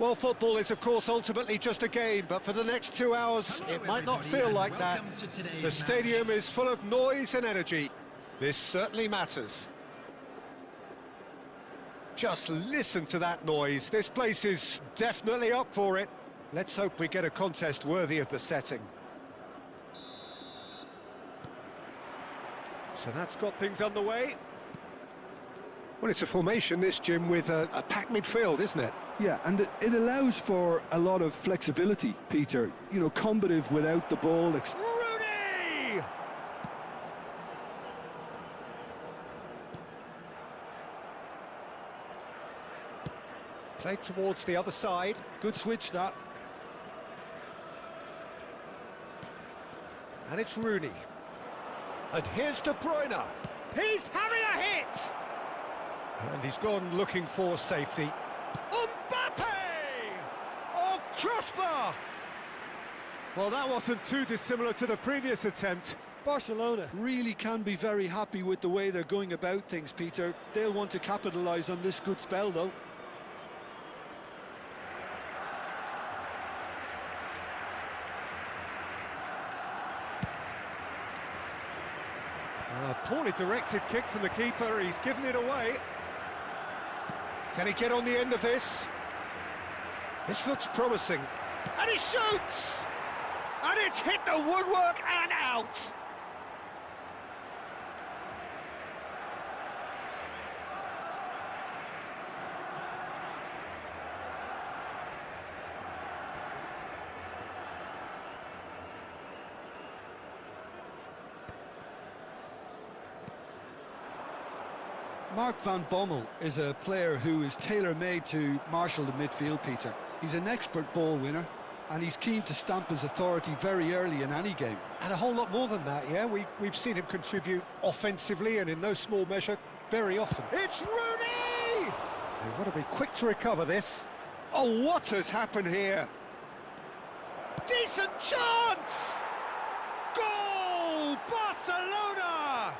Well, football is, of course, ultimately just a game, but for the next 2 hours, it might not feel like that. The stadium is full of noise and energy. This certainly matters. Just listen to that noise. This place is definitely up for it. Let's hope we get a contest worthy of the setting. So that's got things underway. Well, it's a formation, this, Jim, with a packed midfield, isn't it? Yeah, and it allows for a lot of flexibility, Peter. You know, combative without the ball. Rooney! Played towards the other side. Good switch, that. And it's Rooney. And here's De Bruyne. He's having a hit! And he's gone looking for safety. Mbappe! Oh, Crossbar! Well, that wasn't too dissimilar to the previous attempt. Barcelona really can be very happy with the way they're going about things, Peter. They'll want to capitalise on this good spell, though. A poorly directed kick from the keeper, he's given it away. Can he get on the end of this? This looks promising. And he shoots! And it's hit the woodwork and out! Mark van Bommel is a player who is tailor-made to marshal the midfield, Peter. He's an expert ball winner, and he's keen to stamp his authority very early in any game. And a whole lot more than that, yeah? We've seen him contribute offensively and in no small measure very often. It's Rooney! They want to be quick to recover this. Oh, what has happened here? Decent chance! Goal! Barcelona!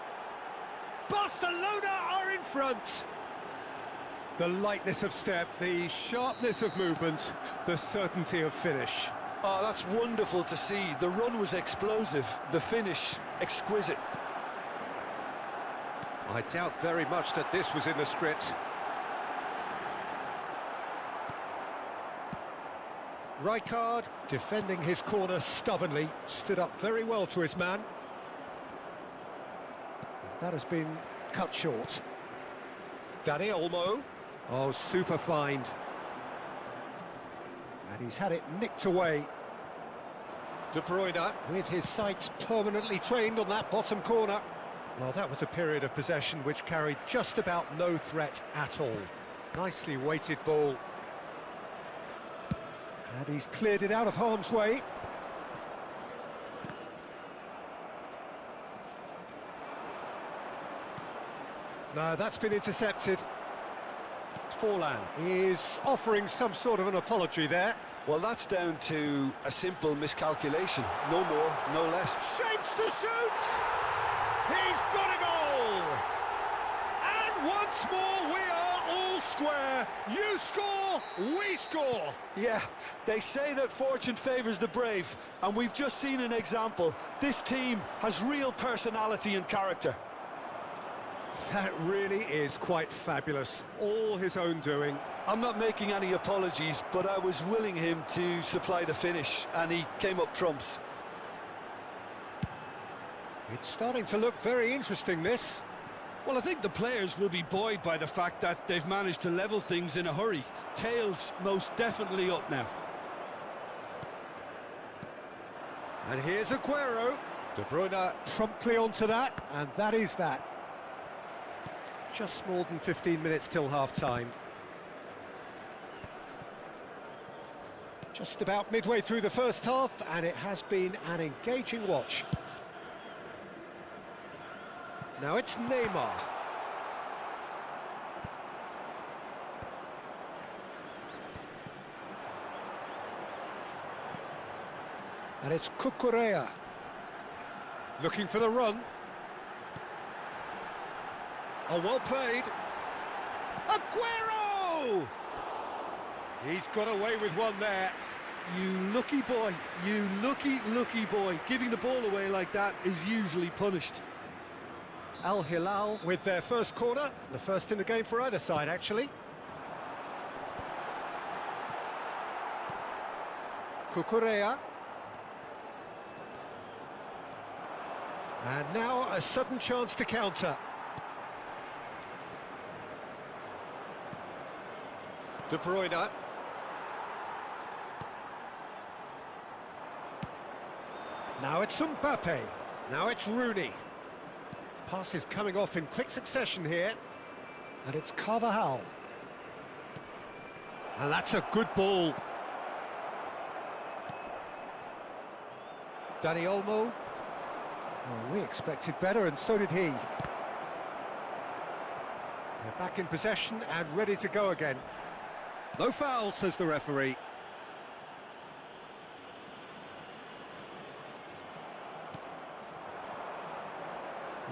Barcelona are in front! The lightness of step, the sharpness of movement, the certainty of finish. Oh, that's wonderful to see. The run was explosive, the finish exquisite. I doubt very much that this was in the script. Rijkaard, defending his corner stubbornly, stood up very well to his man. That has been cut short. Dani Olmo. Oh, super find. And he's had it nicked away. De Bruyne, with his sights permanently trained on that bottom corner. Well, that was a period of possession which carried just about no threat at all. Nicely weighted ball. And he's cleared it out of harm's way. No, that's been intercepted. Forlan is offering some sort of an apology there. Well, that's down to a simple miscalculation. No more, no less. Shapes to shoot! He's got a goal! And once more we are all square. You score, we score! Yeah, they say that fortune favours the brave, and we've just seen an example. This team has real personality and character. That really is quite fabulous, all his own doing. I'm not making any apologies, but I was willing him to supply the finish, and he came up trumps. It's starting to look very interesting, this. Well, I think the players will be buoyed by the fact that they've managed to level things in a hurry. Tails most definitely up now. And here's Aguero. De Bruyne promptly onto that, and that is that. Just more than 15 minutes till half-time. Just about midway through the first half, and it has been an engaging watch. Now it's Neymar. And it's Cucurella. Looking for the run. Oh, well played. Aguero! He's got away with one there. You lucky boy, you lucky boy. Giving the ball away like that is usually punished. Al Hilal with their first corner, the first in the game for either side, actually. Cucurella. And now a sudden chance to counter. De Bruyne. Now it's Mbappe. Now it's Rooney. Passes coming off in quick succession here. And it's Carvajal. And that's a good ball. Dani Olmo. Oh, we expected better, and so did he. They're back in possession and ready to go again. No foul, says the referee.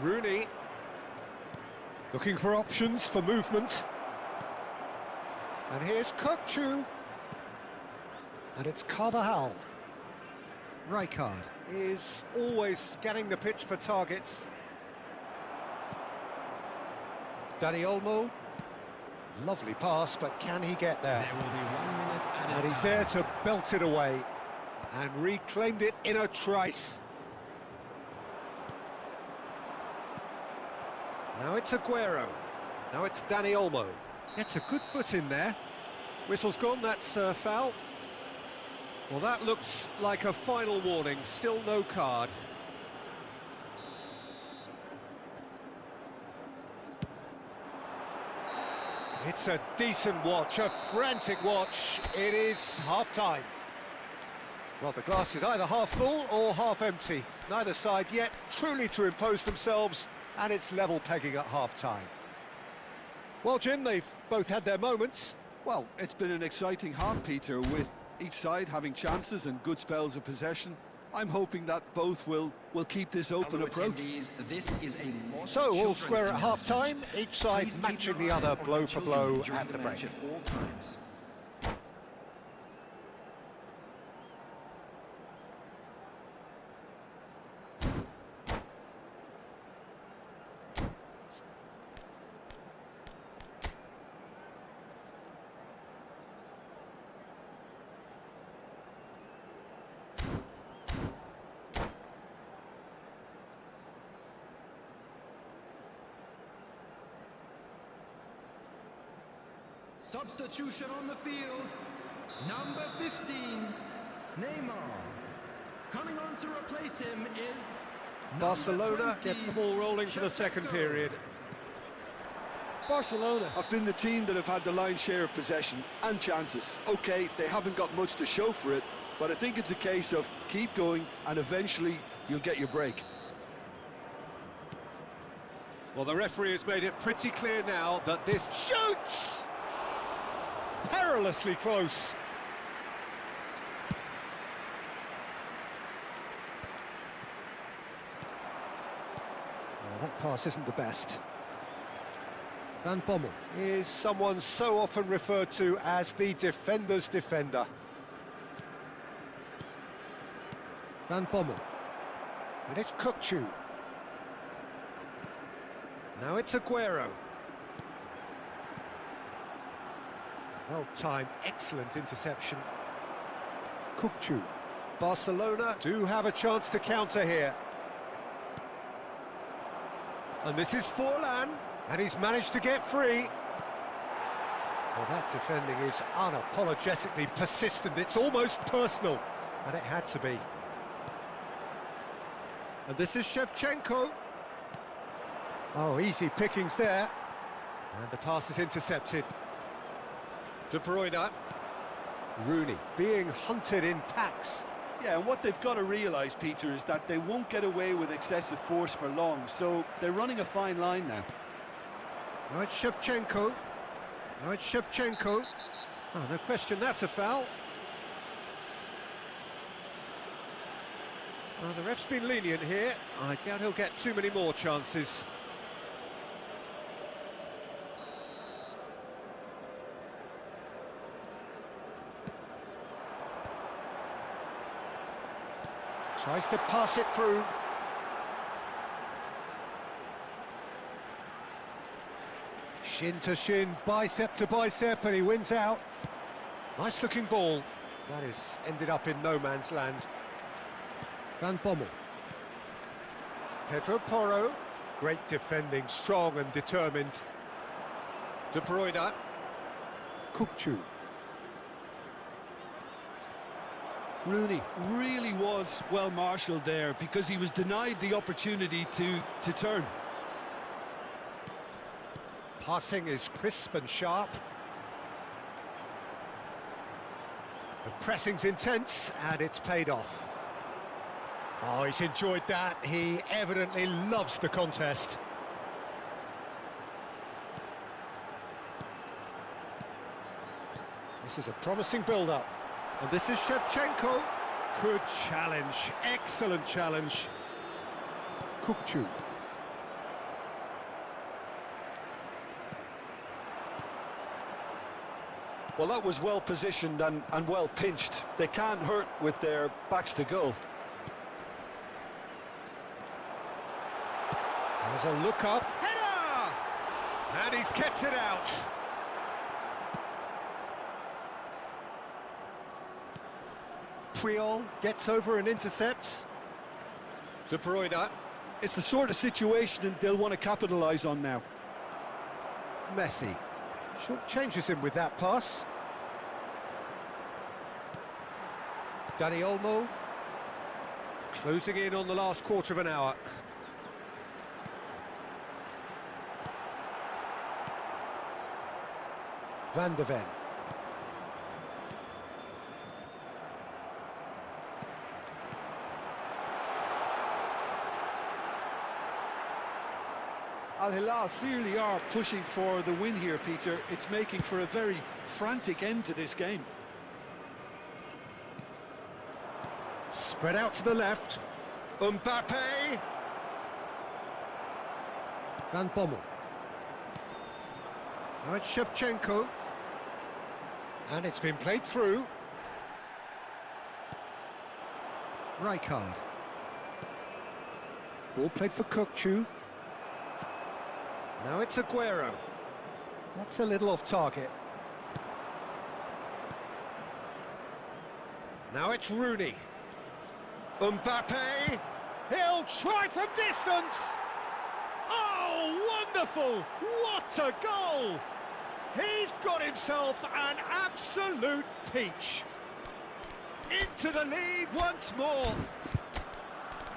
Rooney. Looking for options for movement. And here's Kukçu. And it's Carvajal. Rijkaard is always scanning the pitch for targets. Dani Olmo. Lovely pass, but can he get there? There will be 1 minute added And he's time. there to belt it away. And reclaimed it in a trice. Now it's Aguero. Now it's Dani Olmo. Gets a good foot in there. Whistle's gone, that's a foul. Well, that looks like a final warning. Still no card. It's a decent watch, a frantic watch. It is half-time. Well, the glass is either half full or half empty. Neither side yet truly to impose themselves, and it's level pegging at half-time. Well, Jim, they've both had their moments. Well, it's been an exciting half, Peter, with each side having chances and good spells of possession. I'm hoping that both will keep this open approach. This is a So, all square at half-time, each side matching the other blow for blow at the break. At all times. Substitution on the field, number 15, Neymar. Coming on to replace him is Barcelona get the ball rolling for the second period. Barcelona have been the team that have had the lion's share of possession and chances. Okay, they haven't got much to show for it, but I think it's a case of keep going and eventually you'll get your break. Well, the referee has made it pretty clear now that this shoots! Perilously close. Well, that pass isn't the best. Van Bommel is someone so often referred to as the defender's defender. Van Bommel. And it's Kukçu. Now it's Aguero. Well-timed, excellent interception. Kukçu. Barcelona do have a chance to counter here. And this is Forlan, and he's managed to get free. Well, that defending is unapologetically persistent. It's almost personal, and it had to be. And this is Shevchenko. Oh, easy pickings there. And the pass is intercepted. De Bruyne. Rooney being hunted in packs. Yeah, and what they've got to realise, Peter, is that they won't get away with excessive force for long, so they're running a fine line now. Now it's Shevchenko. Now it's Shevchenko. Oh, no question, that's a foul. Well, the ref's been lenient here. I doubt he'll get too many more chances. Tries to pass it through. Shin to shin, bicep to bicep, and he wins out. Nice looking ball. That is ended up in no man's land. Van Bommel. Pedro Porro. Great defending, strong and determined. De Bruyne. Kukçu. Rooney really was well marshalled there because he was denied the opportunity to turn. Passing is crisp and sharp. The pressing's intense, and it's paid off. Oh, he's enjoyed that. He evidently loves the contest. This is a promising build-up. And this is Shevchenko. Good challenge, excellent challenge. Kukçu. Well, that was well positioned and well pinched. They can't hurt with their backs to goal. There's a look up. Header! And he's kept it out. Puyol gets over and intercepts. De Bruyne. It's the sort of situation they'll want to capitalise on now. Messi. Short changes him with that pass. Dani Olmo. Closing in on the last quarter of an hour. Van de Ven. Al Hilal clearly are pushing for the win here, Peter. It's making for a very frantic end to this game. Spread out to the left. Mbappe. Van Bommel. Now it's Shevchenko. And it's been played through. Rijkaard. Ball played for Kukçu. Now it's Aguero. That's a little off target. Now it's Rooney. Mbappe. He'll try from distance. Oh, wonderful! What a goal! He's got himself an absolute peach. Into the lead once more.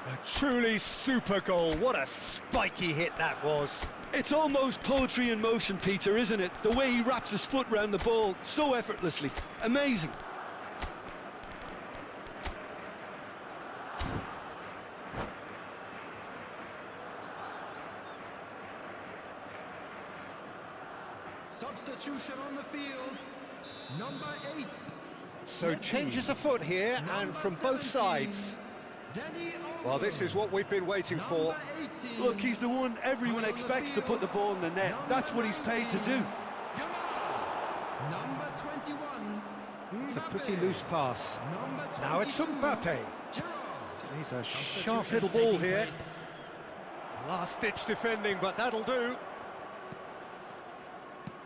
A truly super goal. What a spiky hit that was. It's almost poetry in motion, Peter, isn't it? The way he wraps his foot round the ball so effortlessly. Amazing. Substitution on the field. Number 8. So Messi. changes afoot here, and from both 17, sides. Dani Olmo. Well, this is what we've been waiting for. Number 18, Look, he's the one everyone expects to put the ball in the net. That's what he's paid to do. Yamal. Number 21. It's a Mbappe. pretty loose pass. Number Now it's 22, Mbappe. Gerrard. He's a Substitution sharp little ball taking here. place. Last-ditch defending, but that'll do.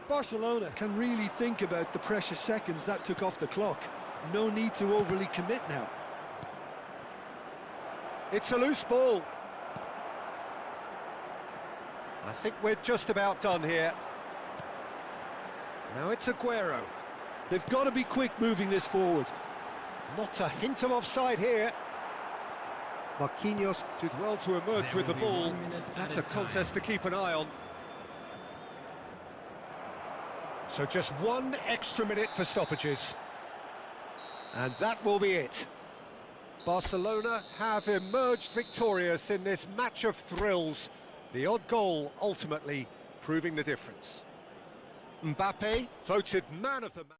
Barcelona can really think about the precious seconds that took off the clock. No need to overly commit now. It's a loose ball. I think we're just about done here. Now it's Aguero. They've got to be quick moving this forward. Not a hint of offside here. Marquinhos did well to emerge There with the will be ball. 1 minute That's added a contest to keep an eye on. So just 1 extra minute for stoppages. And that will be it. Barcelona have emerged victorious in this match of thrills. The odd goal ultimately proving the difference. Mbappe voted man of the match.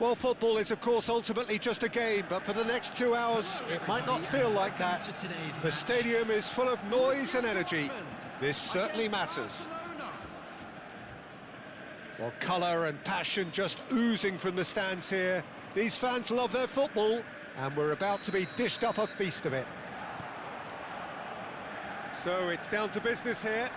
Well, football is, of course, ultimately just a game, but for the next 2 hours, it might not feel like that. The stadium is full of noise and energy. This certainly matters. Well, colour and passion just oozing from the stands here. These fans love their football, and we're about to be dished up a feast of it. So it's down to business here.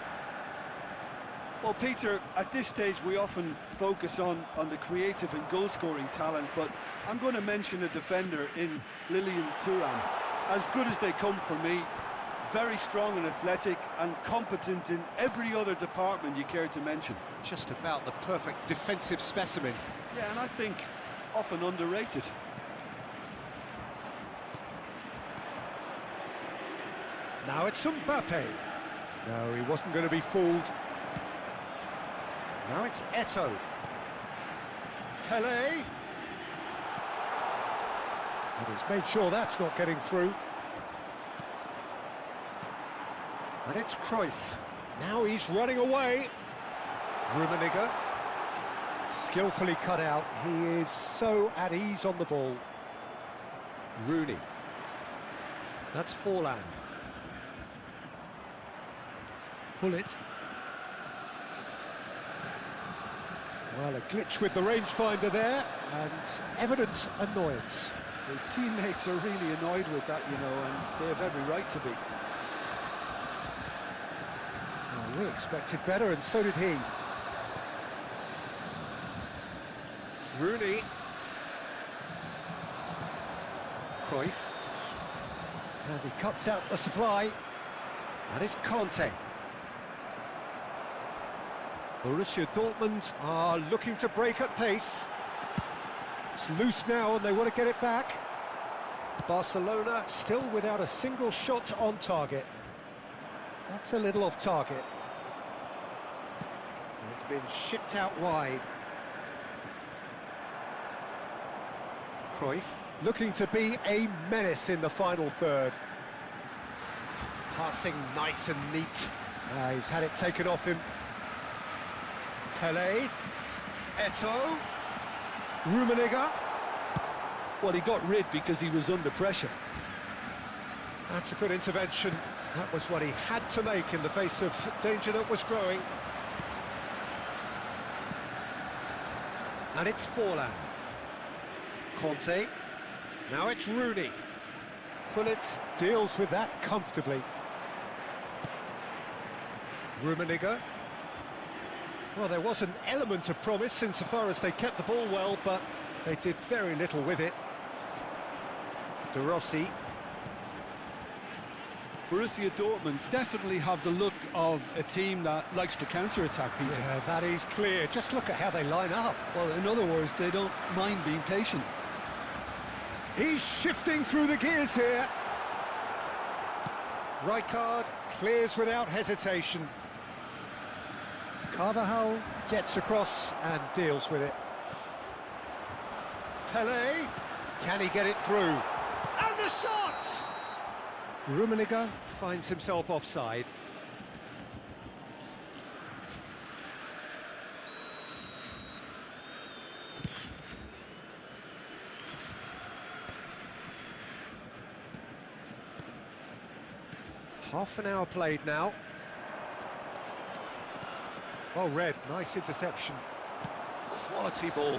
Well, Peter, at this stage we often focus on the creative and goal-scoring talent, but I'm going to mention a defender in Lilian Thuram. As good as they come for me, very strong and athletic and competent in every other department you care to mention. Just about the perfect defensive specimen. Yeah, and I think often underrated. Now it's Mbappe. No, he wasn't going to be fooled. Now it's Eto'o. Pelé. And he's made sure that's not getting through. And it's Cruyff. Now he's running away. Rummenigge. Skillfully cut out. He is so at ease on the ball. Rooney. That's Forlan. Bullet. Well, a glitch with the rangefinder there, and evident annoyance. His teammates are really annoyed with that, you know, and they have every right to be. Well, we expected better, and so did he. Rooney. Cruyff. And he cuts out the supply. And it's Conte. Borussia Dortmund are looking to break at pace. It's loose now and they want to get it back. Barcelona still without a single shot on target. That's a little off target. And it's been shipped out wide. Cruyff looking to be a menace in the final third. Passing nice and neat. He's had it taken off him. Pelé, Eto'o, Rummenigge. Well, he got rid because he was under pressure. That's a good intervention. That was what he had to make in the face of danger that was growing. And it's Forlan. Conte. Now it's Rooney. Pullet deals with that comfortably. Rummenigge. Well, there was an element of promise insofar as they kept the ball well, but they did very little with it. De Rossi. Borussia Dortmund definitely have the look of a team that likes to counter-attack, Peter. Yeah, that is clear. Just look at how they line up. Well, in other words, they don't mind being patient. He's shifting through the gears here. Rijkaard clears without hesitation. Carvajal gets across and deals with it. Pelé, can he get it through? And the shot! Rummenigge finds himself offside. Half an hour played now. Well read, nice interception. Quality ball.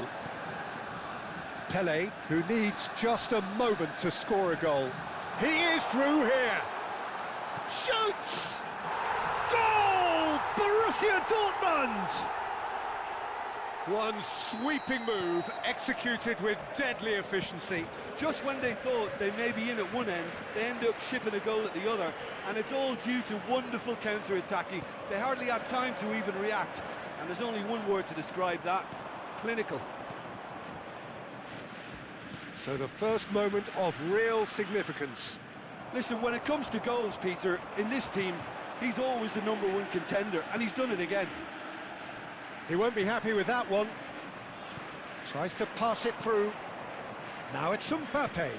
Pelé, who needs just a moment to score a goal. He is through here. Shoots! Goal! Borussia Dortmund! One sweeping move, executed with deadly efficiency. Just when they thought they may be in at one end, they end up shipping a goal at the other, and it's all due to wonderful counter-attacking. They hardly had time to even react, and there's only one word to describe that: clinical. So the first moment of real significance. Listen, when it comes to goals, Peter, in this team, he's always the #1 contender, and he's done it again. He won't be happy with that one. Tries to pass it through. Now it's Mbappe.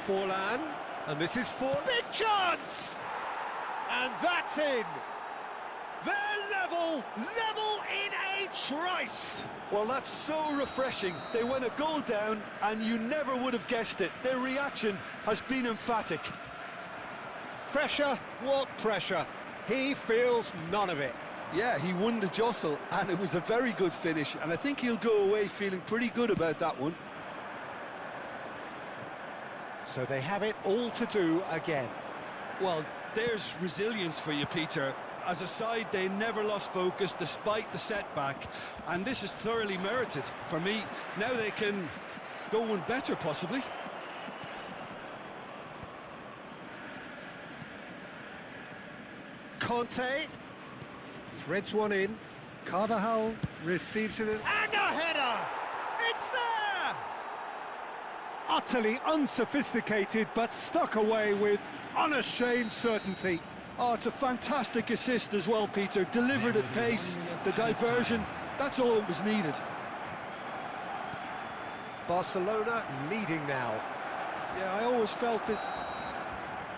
Forlan, and this is for big chance! And that's in! They're level in a trice. Well, that's so refreshing. They went a goal down, and you never would have guessed it. Their reaction has been emphatic. Pressure? What pressure? He feels none of it. Yeah, he won the jostle, and it was a very good finish, and I think he'll go away feeling pretty good about that one. So they have it all to do again. Well, there's resilience for you, Peter. As a side, they never lost focus despite the setback, and this is thoroughly merited. For me, now they can go one better, possibly. Conte threads one in. Carvajal receives it, and a header! It's there! Utterly unsophisticated, but stuck away with unashamed certainty. Oh, it's a fantastic assist as well, Peter. Delivered at pace, the diversion, that's all that was needed. Barcelona leading now. Yeah, I always felt this.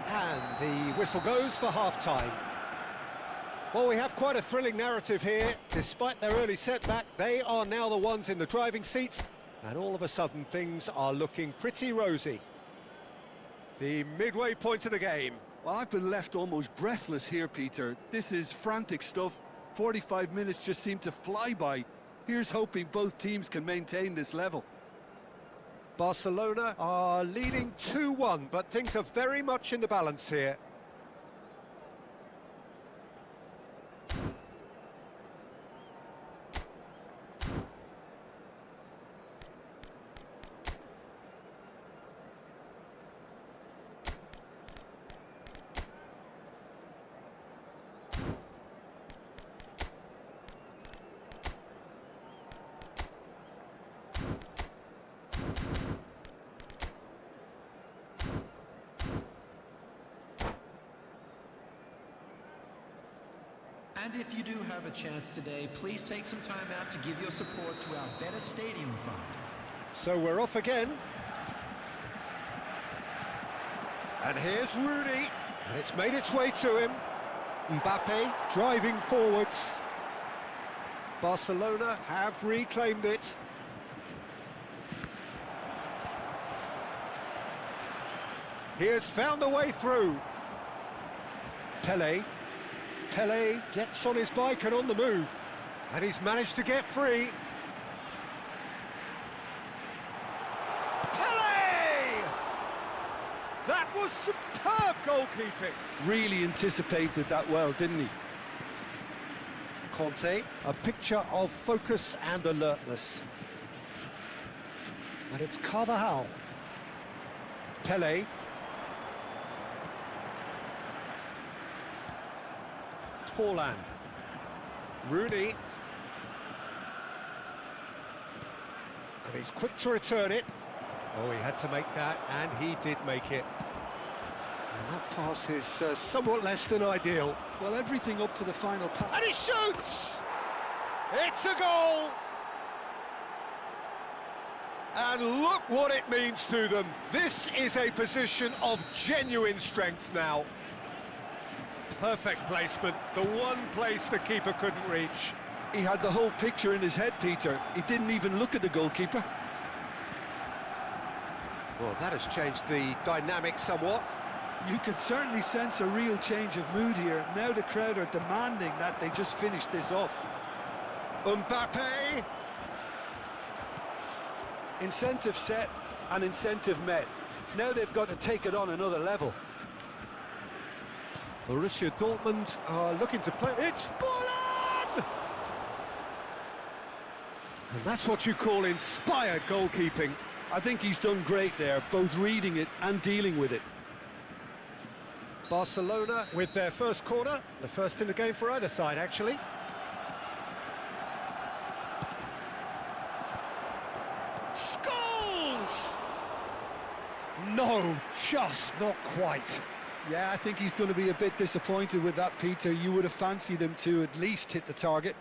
And the whistle goes for half-time. Well, we have quite a thrilling narrative here. Despite their early setback, they are now the ones in the driving seat, and all of a sudden things are looking pretty rosy. The midway point of the game. Well, I've been left almost breathless here, Peter. This is frantic stuff. 45 minutes just seem to fly by. Here's hoping both teams can maintain this level. Barcelona are leading 2-1, but things are very much in the balance here. And if you do have a chance today, please take some time out to give your support to our Better Stadium Fund. So we're off again. And here's Rooney, and it's made its way to him. Mbappe driving forwards. Barcelona have reclaimed it. He has found a way through. Pele gets on his bike and on the move, and he's managed to get free. Pele! That was superb goalkeeping. Really anticipated that well, didn't he? Conte, a picture of focus and alertness. And it's Carvajal. Pele. Forlan. Rooney. And he's quick to return it. Oh, he had to make that, and he did make it. And that pass is somewhat less than ideal. Well, everything up to the final pass. And he shoots! It's a goal! And look what it means to them. This is a position of genuine strength now. Perfect placement, the one place the keeper couldn't reach. He had the whole picture in his head, Peter. He didn't even look at the goalkeeper. Well, that has changed the dynamic somewhat. You could certainly sense a real change of mood here. Now the crowd are demanding that they just finish this off. Mbappe! Incentive set and incentive met. Now they've got to take it on another level. Borussia Dortmund are looking to play. It's Forlan! And that's what you call inspired goalkeeping. I think he's done great there, both reading it and dealing with it. Barcelona with their first corner, the first in the game for either side, actually. Scores! No, just not quite. Yeah, I think he's going to be a bit disappointed with that, Peter. You would have fancied him to at least hit the target.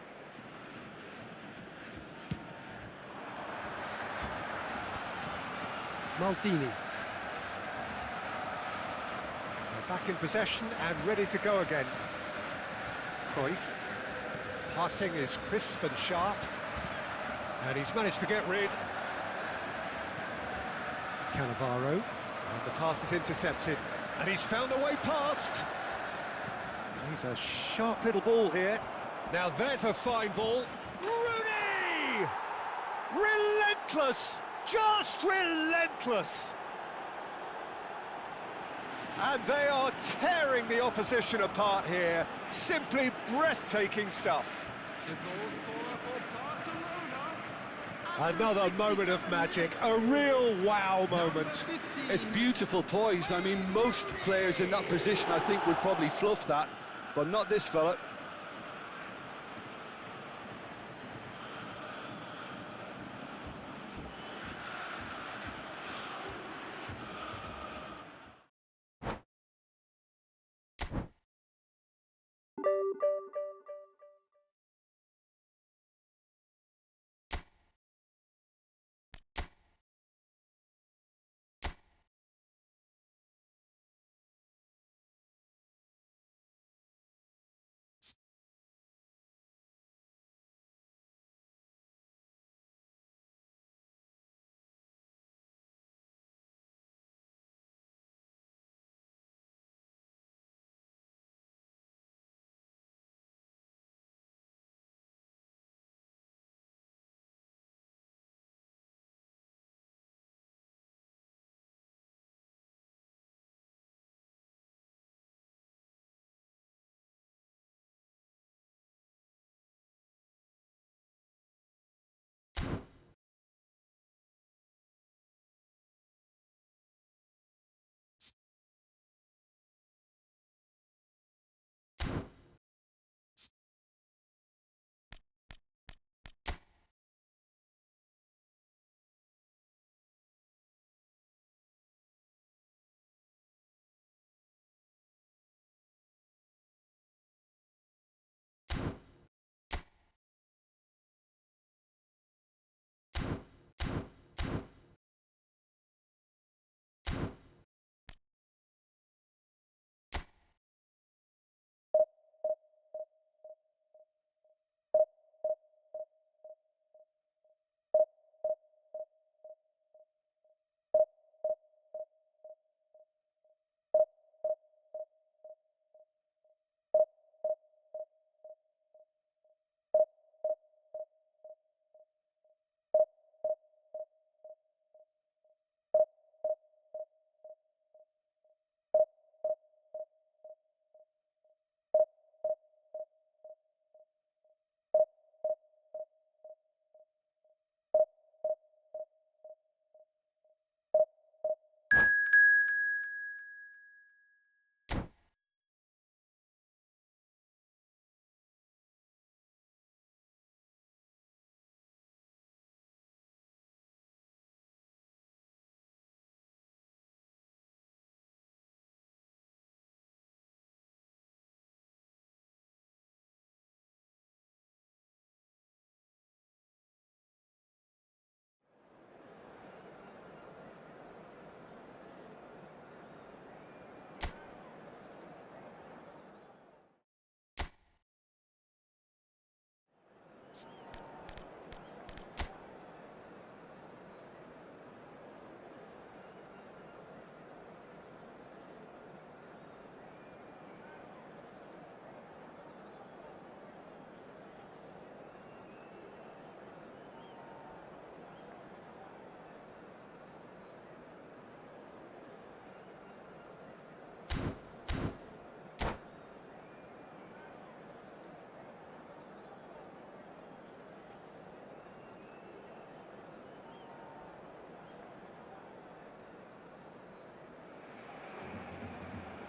Maldini. They're back in possession and ready to go again. Cruyff. Passing is crisp and sharp. And he's managed to get rid. Cannavaro. And the pass is intercepted. And he's found a way past. He's a sharp little ball here. Now there's a fine ball. Rooney! Relentless! Just relentless! And they are tearing the opposition apart here. Simply breathtaking stuff. The goal scorer for Barcelona. Another moment of magic, a real wow moment. It's beautiful poise. I mean, most players in that position, I think, would probably fluff that, but not this fella.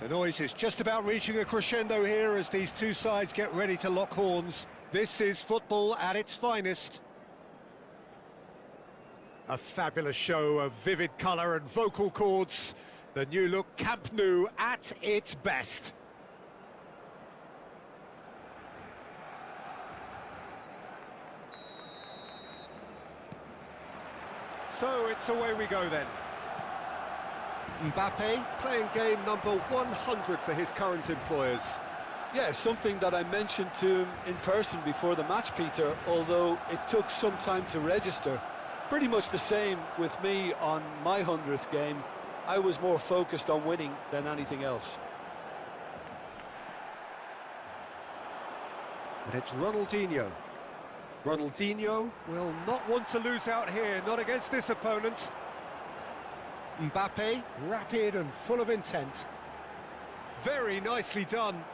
The noise is just about reaching a crescendo here as these two sides get ready to lock horns. This is football at its finest. A fabulous show of vivid colour and vocal cords. The new look Camp Nou at its best. So it's away we go then. Mbappe playing game number 100 for his current employers. Yeah, something that I mentioned to him in person before the match, Peter, although it took some time to register. Pretty much the same with me on my 100th game. I was more focused on winning than anything else. And it's Ronaldinho. Ronaldinho will not want to lose out here, not against this opponent. Mbappe, rapid and full of intent. Very nicely done.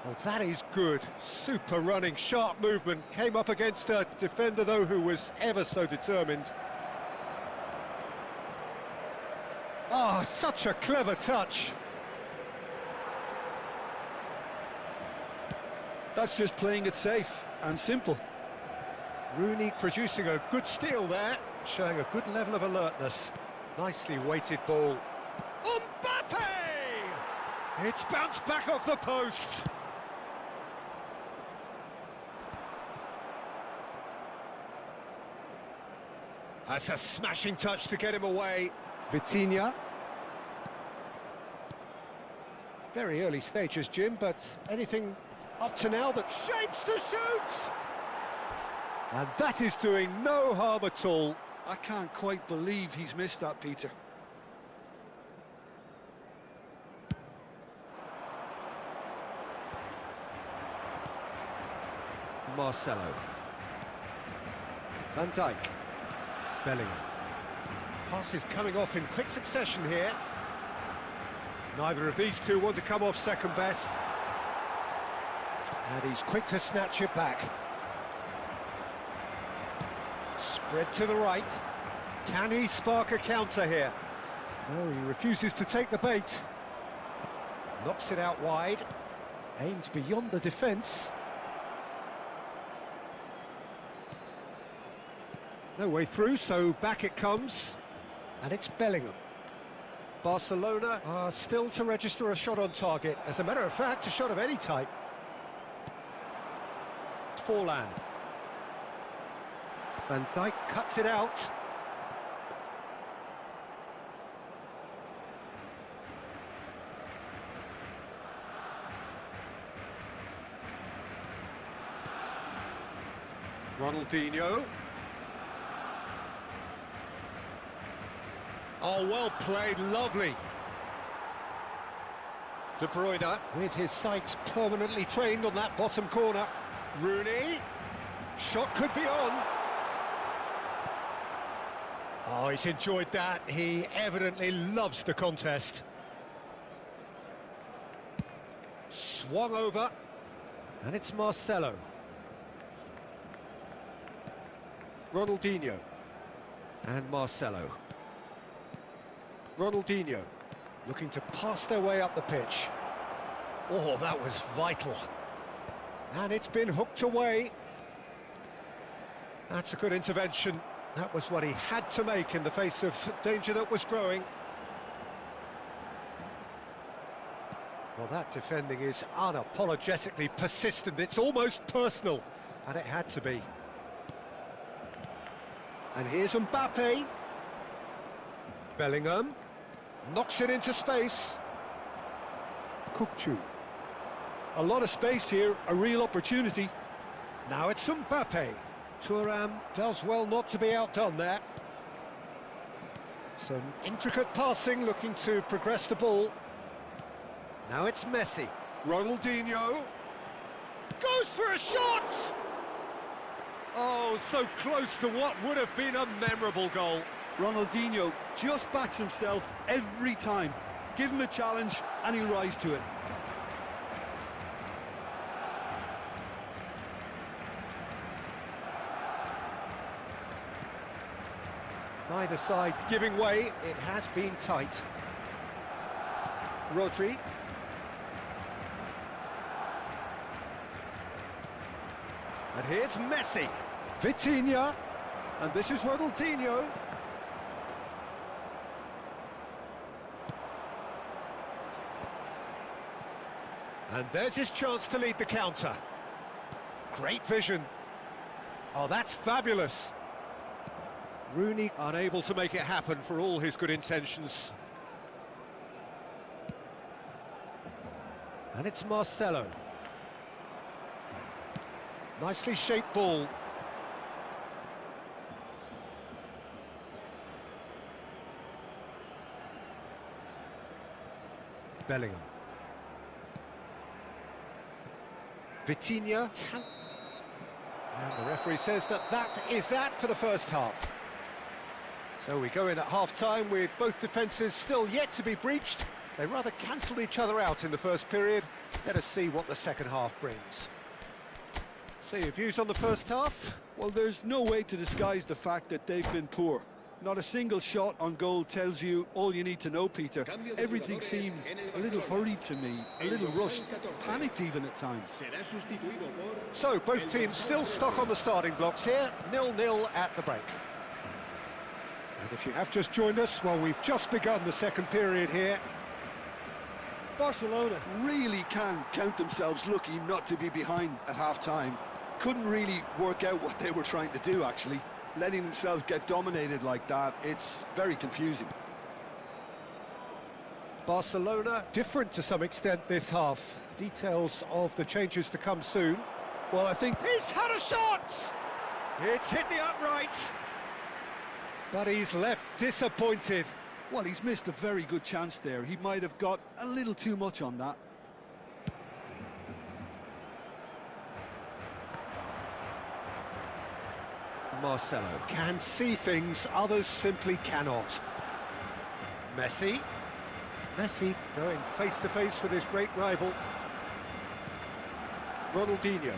Well, that is good. Super running, sharp movement. Came up against a defender, though, who was ever so determined. Oh, such a clever touch. That's just playing it safe and simple. Rooney producing a good steal there, showing a good level of alertness. Nicely weighted ball. Mbappe! It's bounced back off the post. That's a smashing touch to get him away. Vitinha. Very early stages, Jim, but anything up to now that shapes to shoot! And that is doing no harm at all. I can't quite believe he's missed that, Peter. Marcelo. Van Dijk. Bellingham. Passes coming off in quick succession here. Neither of these two want to come off second best. And he's quick to snatch it back. Spread to the right. Can he spark a counter here? No, he refuses to take the bait. Knocks it out wide. Aims beyond the defence. No way through, so back it comes. And it's Bellingham. Barcelona are still to register a shot on target. As a matter of fact, a shot of any type. Forlan. Van Dijk cuts it out. Ronaldinho. Oh, well played, lovely. De Bruyne, with his sights permanently trained on that bottom corner. Rooney, shot could be on. Oh, he's enjoyed that. He evidently loves the contest. Swung over, and it's Marcelo. Ronaldinho, and Marcelo. Ronaldinho, looking to pass their way up the pitch. Oh, that was vital. And it's been hooked away. That's a good intervention. That was what he had to make in the face of danger that was growing. Well, that defending is unapologetically persistent. It's almost personal, and it had to be. And here's Mbappe. Bellingham knocks it into space. Kukçu. A lot of space here, a real opportunity. Now it's Mbappe. Thuram does well not to be outdone there. Some intricate passing, looking to progress the ball. Now it's Messi. Ronaldinho goes for a shot! Oh, so close to what would have been a memorable goal. Ronaldinho just backs himself every time. Give him a challenge and he'll rise to it. Neither side giving way, it has been tight. Rodri. And here's Messi. Vitinha. And this is Ronaldinho. And there's his chance to lead the counter. Great vision. Oh, that's fabulous. Rooney unable to make it happen for all his good intentions. And it's Marcelo. Nicely shaped ball. Bellingham. Vitinha. And the referee says that is that for the first half. So we go in at half-time with both defences still yet to be breached. They rather cancelled each other out in the first period. Let us see what the second half brings. So your views on the first half? Well, there's no way to disguise the fact that they've been poor. Not a single shot on goal tells you all you need to know, Peter. Everything seems a little hurried to me, a little rushed, panicked even at times. So both teams still stuck on the starting blocks here, 0-0 at the break. And if you have just joined us, well, we've just begun the second period here. Barcelona really can count themselves lucky not to be behind at half-time. Couldn't really work out what they were trying to do, actually. Letting themselves get dominated like that, it's very confusing. Barcelona different to some extent this half. Details of the changes to come soon. Well, I think he's had a shot! It's hit the upright. But he's left disappointed. Well, he's missed a very good chance there. He might have got a little too much on that. Marcelo can see things others simply cannot. Messi going face to face with his great rival. Ronaldinho.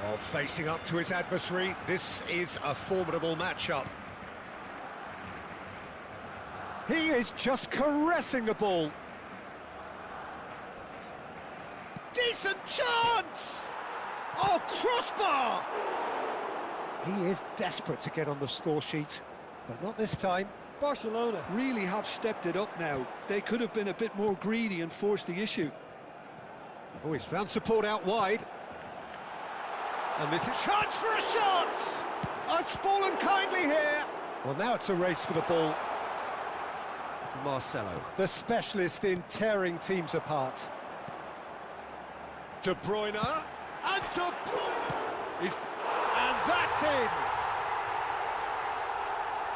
Oh, facing up to his adversary. This is a formidable matchup. He is just caressing the ball. Decent chance! Oh, crossbar! He is desperate to get on the score sheet, but not this time. Barcelona really have stepped it up now. They could have been a bit more greedy and forced the issue. Oh, he's found support out wide. And this is chance for a shot! Oh, it's fallen kindly here. Well, now it's a race for the ball. Marcelo, the specialist in tearing teams apart. De Bruyne, and De Bruyne! And that's in!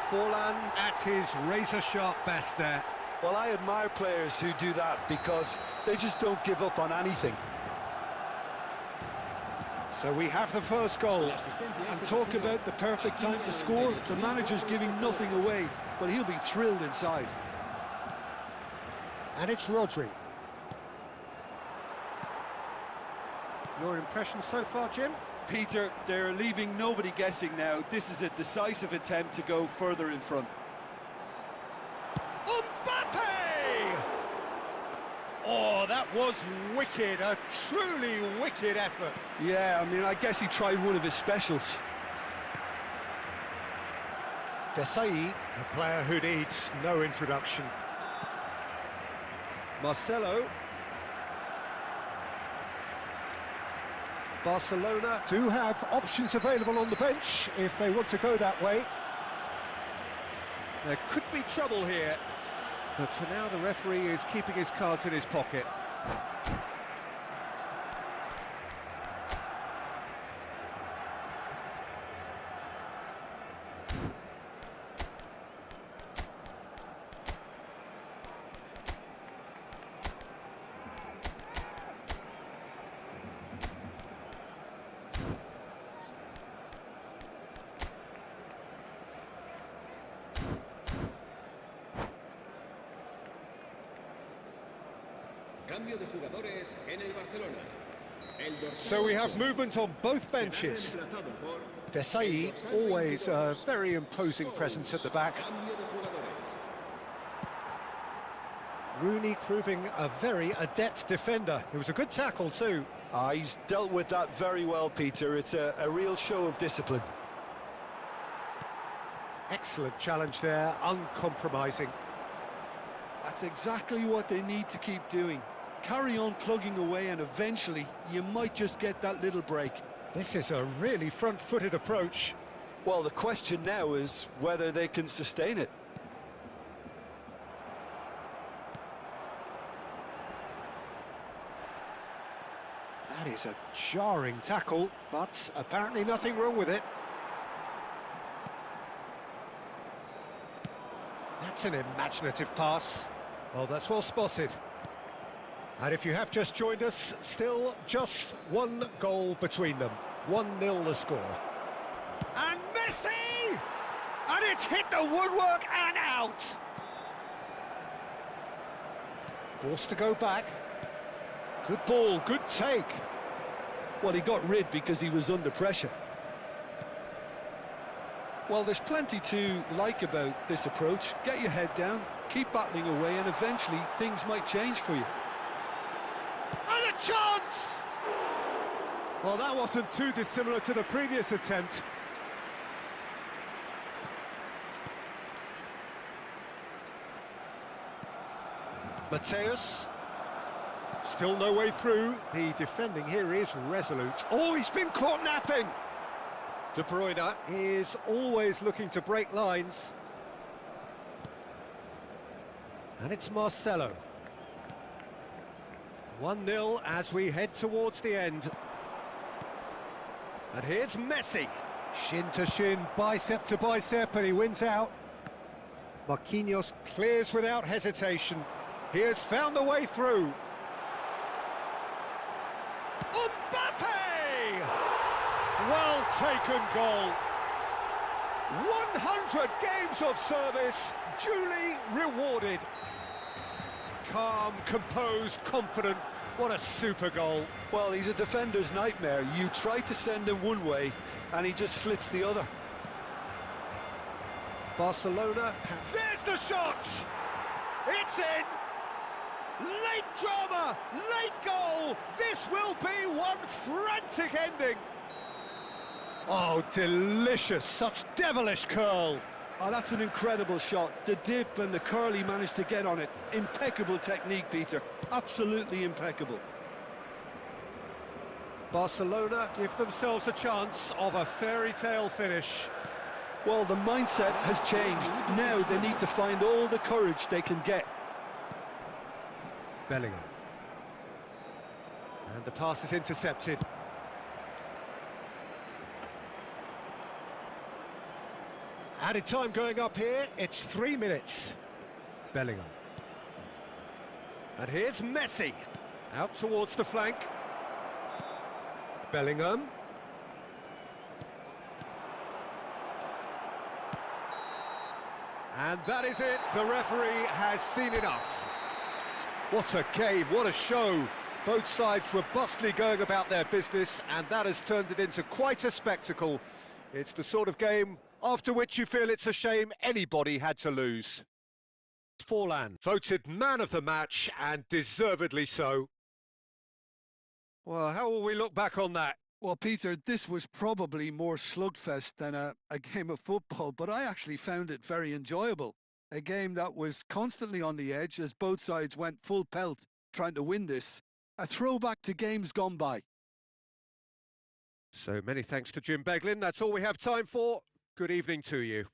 Forlan at his razor-sharp best there. Well, I admire players who do that because they just don't give up on anything. So we have the first goal. And talk about the perfect time to score. The manager's giving nothing away, but he'll be thrilled inside. And it's Rodri. Your impression so far, Jim? Peter, they're leaving nobody guessing now. This is a decisive attempt to go further in front. Mbappe! Oh, that was wicked, a truly wicked effort. Yeah, I mean, I guess he tried one of his specials. Desai, a player who needs no introduction. Marcelo. Barcelona do have options available on the bench if they want to go that way. There could be trouble here, but for now the referee is keeping his cards in his pocket. So we have movement on both benches. Desai, always a very imposing presence at the back. Rooney proving a very adept defender. It was a good tackle too. He's dealt with that very well, Peter. It's a real show of discipline. Excellent challenge there, uncompromising. That's exactly what they need to keep doing. Carry on plugging away and eventually you might just get that little break. This is a really front-footed approach. Well, the question now is whether they can sustain it. That is a jarring tackle, but apparently nothing wrong with it. That's an imaginative pass. Well, that's well spotted. And if you have just joined us, still just one goal between them. 1-0 the score. And Messi! And it's hit the woodwork and out! Forced to go back. Good ball, good take. Well, he got rid because he was under pressure. Well, there's plenty to like about this approach. Get your head down, keep battling away, and eventually things might change for you. And a chance! Well, that wasn't too dissimilar to the previous attempt. Mateus. Still no way through. The defending here is resolute. Oh, he's been caught napping! De Bruyne is always looking to break lines. And it's Marcelo. 1-0 as we head towards the end. And here's Messi. Shin to shin, bicep to bicep, and he wins out. Marquinhos clears without hesitation. He has found the way through. Mbappe! Well taken goal. 100 games of service, duly rewarded. Calm, composed, confident. What a super goal. Well, he's a defender's nightmare. You try to send him one way, and he just slips the other. Barcelona. There's the shot! It's in! Late drama, late goal. This will be one frantic ending. Oh, delicious, such devilish curl. Oh, that's an incredible shot. The dip and the curl he managed to get on it. Impeccable technique, Peter. Absolutely impeccable. Barcelona give themselves a chance of a fairy tale finish. Well, the mindset has changed. Now they need to find all the courage they can get. Bellingham. And the pass is intercepted. Added time going up here, it's 3 minutes. Bellingham. And here's Messi. Out towards the flank. Bellingham. And that is it, the referee has seen enough. What a game, what a show. Both sides robustly going about their business, and that has turned it into quite a spectacle. It's the sort of game after which you feel it's a shame anybody had to lose. Forlan, voted man of the match, and deservedly so. Well, how will we look back on that? Well, Peter, this was probably more slugfest than a game of football, but I actually found it very enjoyable. A game that was constantly on the edge as both sides went full pelt trying to win this. A throwback to games gone by. So many thanks to Jim Beglin. That's all we have time for. Good evening to you.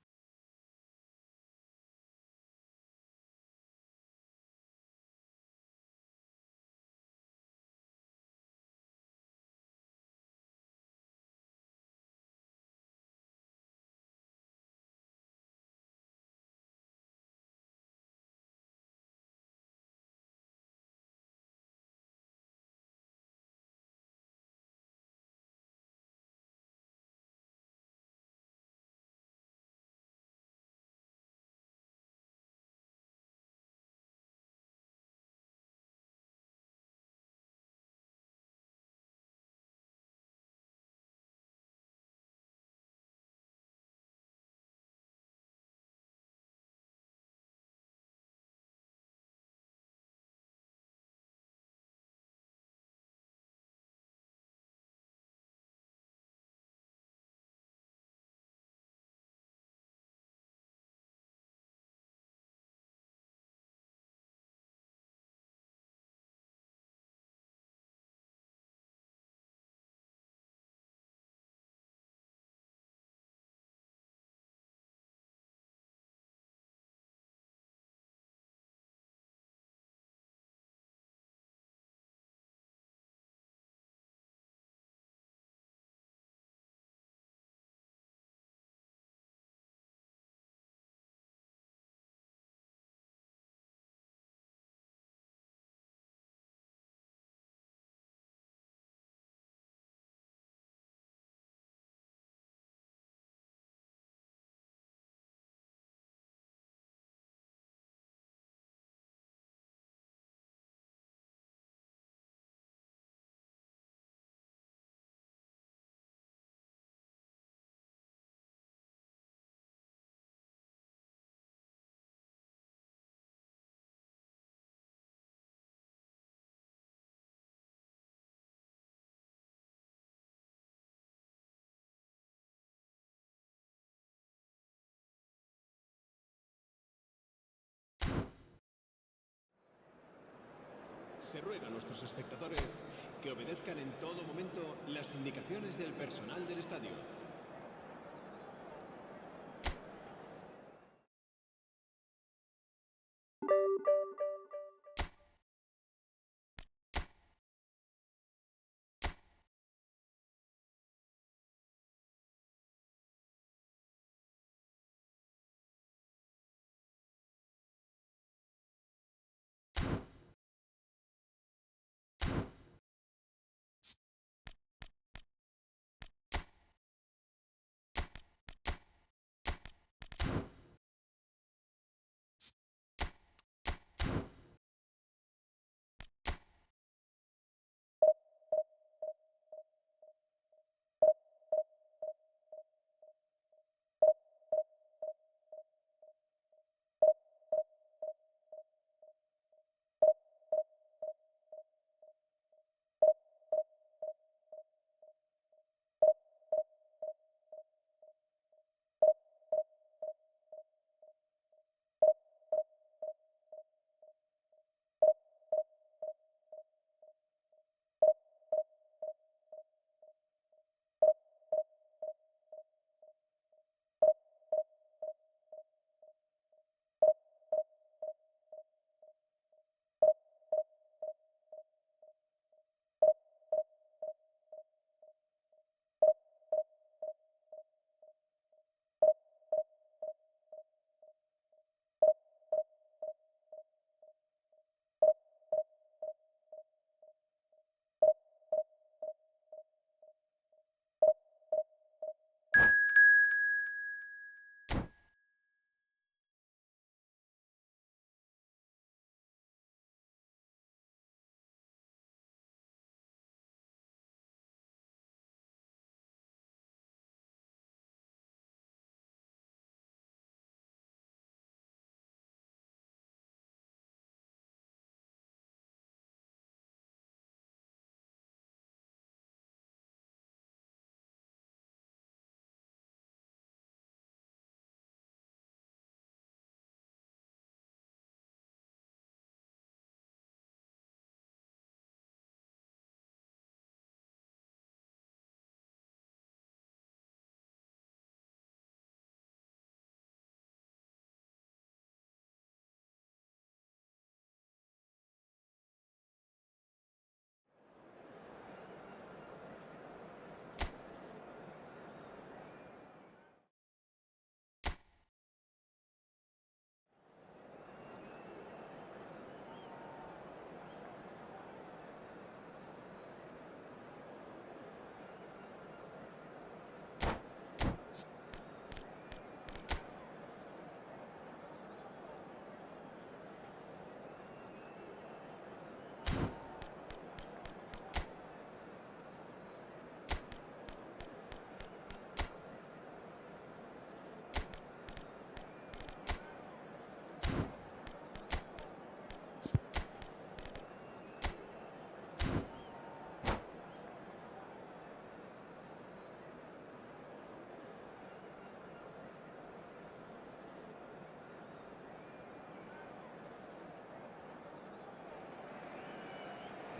Se ruega a nuestros espectadores que obedezcan en todo momento las indicaciones del personal del estadio.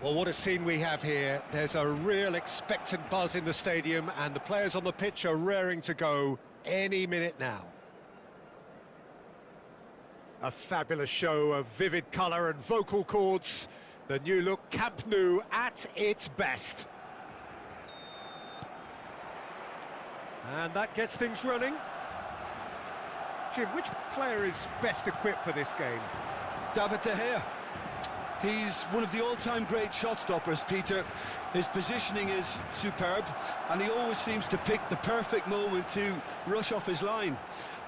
Well, what a scene we have here. There's a real expectant buzz in the stadium, and the players on the pitch are raring to go any minute now. A fabulous show of vivid colour and vocal cords. The new look Camp Nou at its best. And that gets things running. Jim, which player is best equipped for this game? David De Gea. He's one of the all-time great shot stoppers, Peter. His positioning is superb, and he always seems to pick the perfect moment to rush off his line.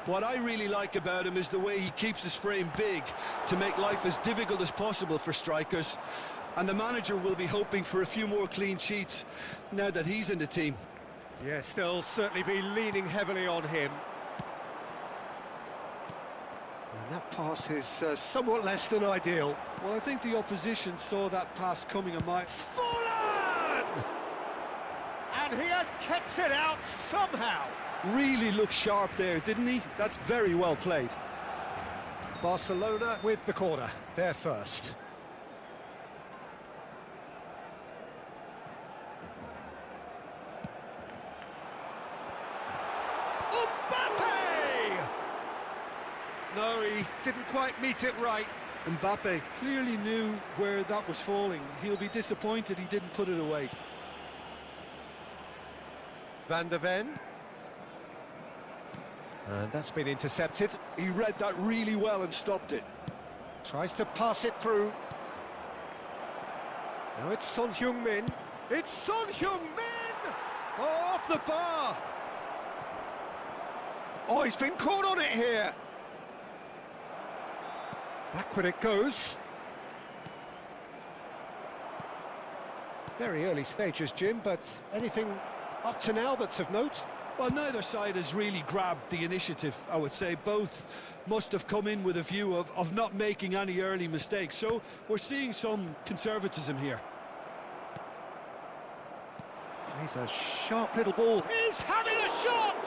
What I really like about him is the way he keeps his frame big to make life as difficult as possible for strikers. And the manager will be hoping for a few more clean sheets now that he's in the team. Yes, they'll certainly be leaning heavily on him. And that pass is somewhat less than ideal. Well, I think the opposition saw that pass coming a mile. Fallen! And he has kept it out somehow. Really looked sharp there, didn't he? That's very well played. Barcelona with the corner, they're first. he didn't quite meet it right. Mbappe clearly knew where that was falling. He'll be disappointed he didn't put it away. Van der Ven. And that's been intercepted. He read that really well and stopped it. Tries to pass it through. Now it's Son Heung-min. It's Son Heung-min! Oh, off the bar! Oh, he's been caught on it here. Backward it goes. Very early stages, Jim, but anything up to now that's of note? Well, neither side has really grabbed the initiative, I would say. Both must have come in with a view of not making any early mistakes. So we're seeing some conservatism here. He's a sharp little ball. He's having a shot!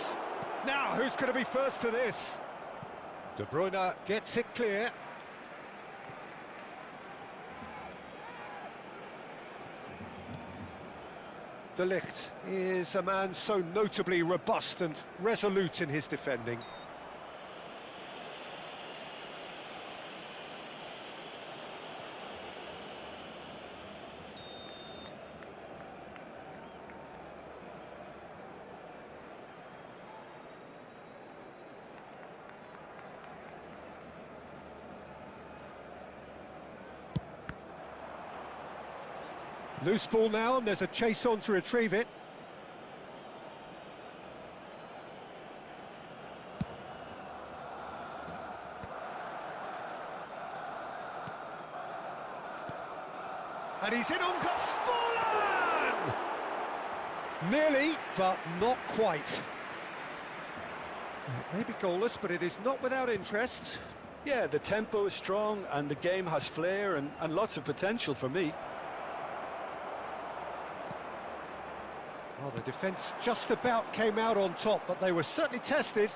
Now, who's going to be first to this? De Bruyne gets it clear. De Ligt is a man so notably robust and resolute in his defending. Loose ball now, and there's a chase on to retrieve it. And he's in on goal. Fallen! Nearly, but not quite. Maybe goalless, but it is not without interest. Yeah, the tempo is strong and the game has flair and lots of potential for me. Well, the defence just about came out on top, but they were certainly tested.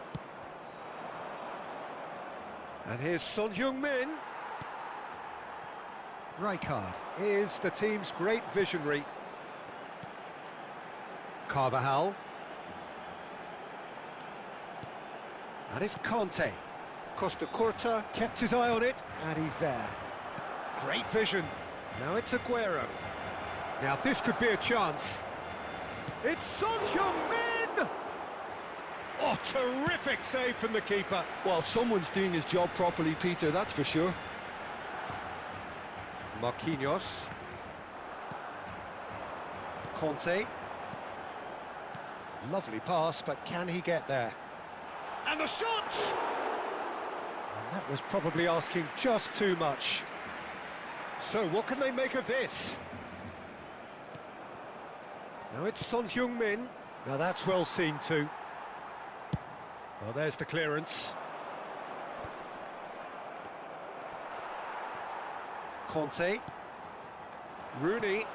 And here's Son Heung-min. Rijkaard is the team's great visionary. Carvajal. And it's Conte. Costa Curta kept his eye on it, and he's there. Great vision. Now it's Aguero. Now this could be a chance. It's Son Heung-min! Oh, terrific save from the keeper. Well, someone's doing his job properly, Peter, that's for sure. Marquinhos. Conte. Lovely pass, but can he get there? And the shot! And that was probably asking just too much. So what can they make of this? Now it's Son Heung-min. Now that's well seen too. Well, there's the clearance. Conte. Rooney.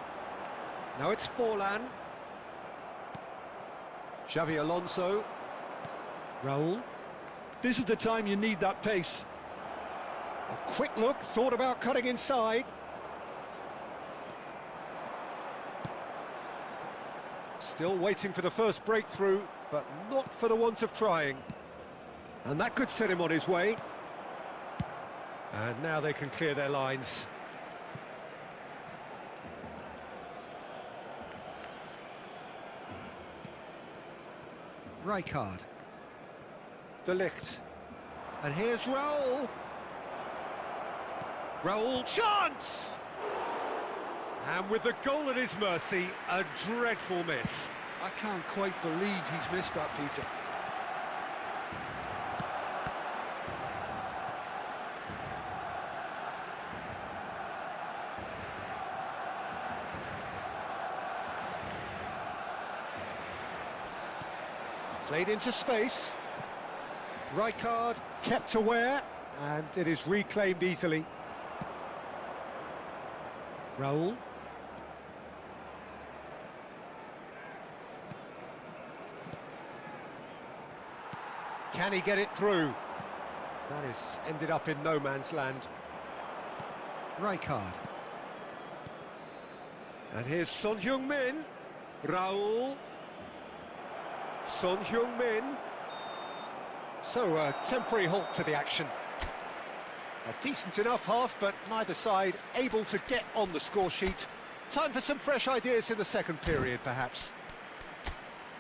Now it's Forlan. Xavi Alonso. Raul. This is the time you need that pace. A quick look, thought about cutting inside. Still waiting for the first breakthrough, but not for the want of trying. And that could set him on his way. And now they can clear their lines. Rijkaard. De Ligt. And here's Raul. Raul, chance! And with the goal at his mercy, a dreadful miss. I can't quite believe he's missed that, Peter. Played into space. Rijkaard kept aware, and it is reclaimed easily. Raul. Can he get it through? That is ended up in no man's land. Rijkaard. And here's Son Heung-min. Raul. Son Heung-min. So a temporary halt to the action. A decent enough half, but neither side able to get on the score sheet. Time for some fresh ideas in the second period, perhaps.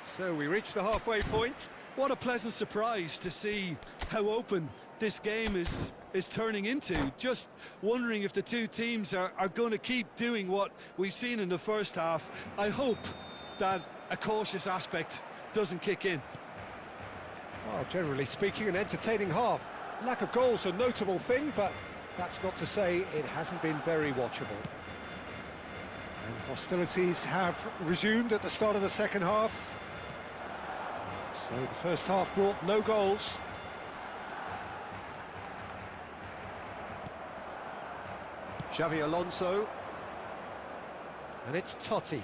So we reach the halfway point. What a pleasant surprise to see how open this game is turning into. Just wondering if the two teams are going to keep doing what we've seen in the first half. I hope that a cautious aspect doesn't kick in. Well, generally speaking, an entertaining half. Lack of goals a notable thing, but that's not to say it hasn't been very watchable. And hostilities have resumed at the start of the second half. So the first half brought no goals. Xavi Alonso. And it's Totti.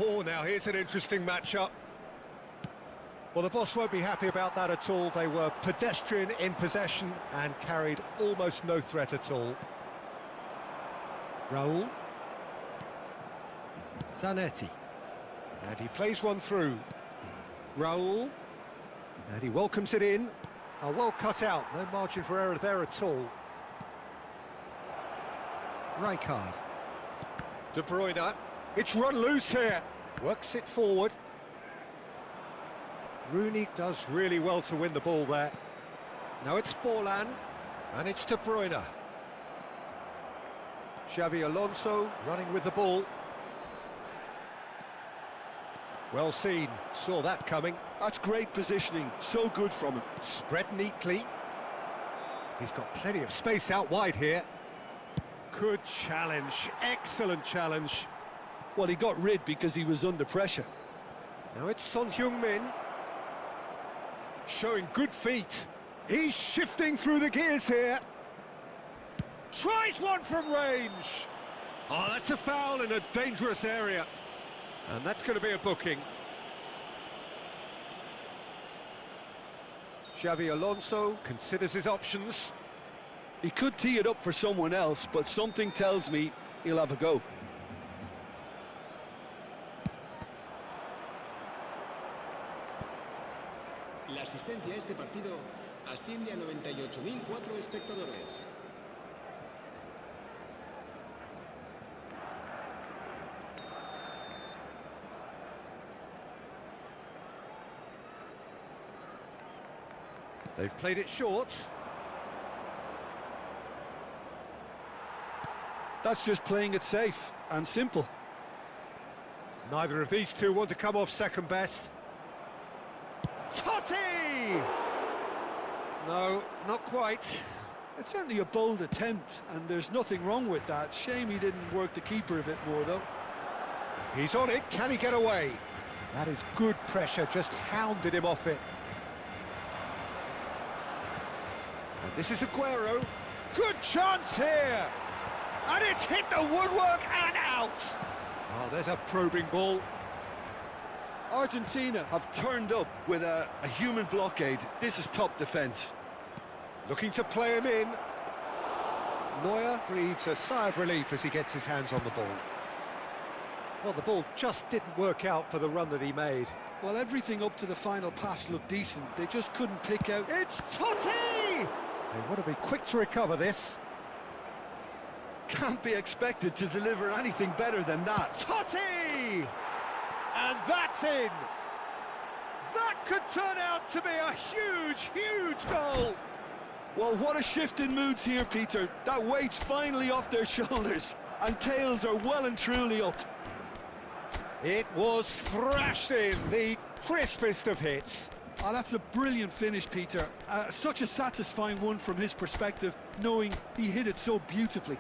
Oh, now here's an interesting matchup. Well, the boss won't be happy about that at all. They were pedestrian in possession and carried almost no threat at all. Raul. Zanetti. And he plays one through. Raul. And he welcomes it in. Oh, well cut out. No margin for error there at all. Rijkaard. De Bruyne. It's run loose here. Works it forward. Rooney does really well to win the ball there. Now it's Forlan, and it's De Bruyne. Xavi Alonso running with the ball. Well seen, saw that coming. That's great positioning, so good from him. Spread neatly. He's got plenty of space out wide here. Good challenge, excellent challenge. Well, he got rid because he was under pressure. Now it's Son Heung-min. Showing good feet. He's shifting through the gears here. Tries one from range. Oh, that's a foul in a dangerous area. And that's going to be a booking. Xavi Alonso considers his options. He could tee it up for someone else, but something tells me he'll have a go. La asistencia a este partido asciende a 98.004 espectadores. They've played it short. That's just playing it safe and simple. Neither of these two want to come off second best. Totti! No, not quite. It's certainly a bold attempt, and there's nothing wrong with that. Shame he didn't work the keeper a bit more, though. He's on it, can he get away? That is good pressure, just hounded him off it. And this is Aguero. Good chance here! And it's hit the woodwork and out! Oh, there's a probing ball. Argentina have turned up with a human blockade. This is top defence. Looking to play him in. Neuer breathes a sigh of relief as he gets his hands on the ball. Well, the ball just didn't work out for the run that he made. Well, everything up to the final pass looked decent. They just couldn't pick out... It's Totti! They want to be quick to recover this. Can't be expected to deliver anything better than that. Totti! And that's in! That could turn out to be a huge, huge goal! Well, what a shift in moods here, Peter. That weight's finally off their shoulders, and tails are well and truly up. It was thrashed in, the crispest of hits. Oh, that's a brilliant finish, Peter. Such a satisfying one from his perspective, knowing he hit it so beautifully.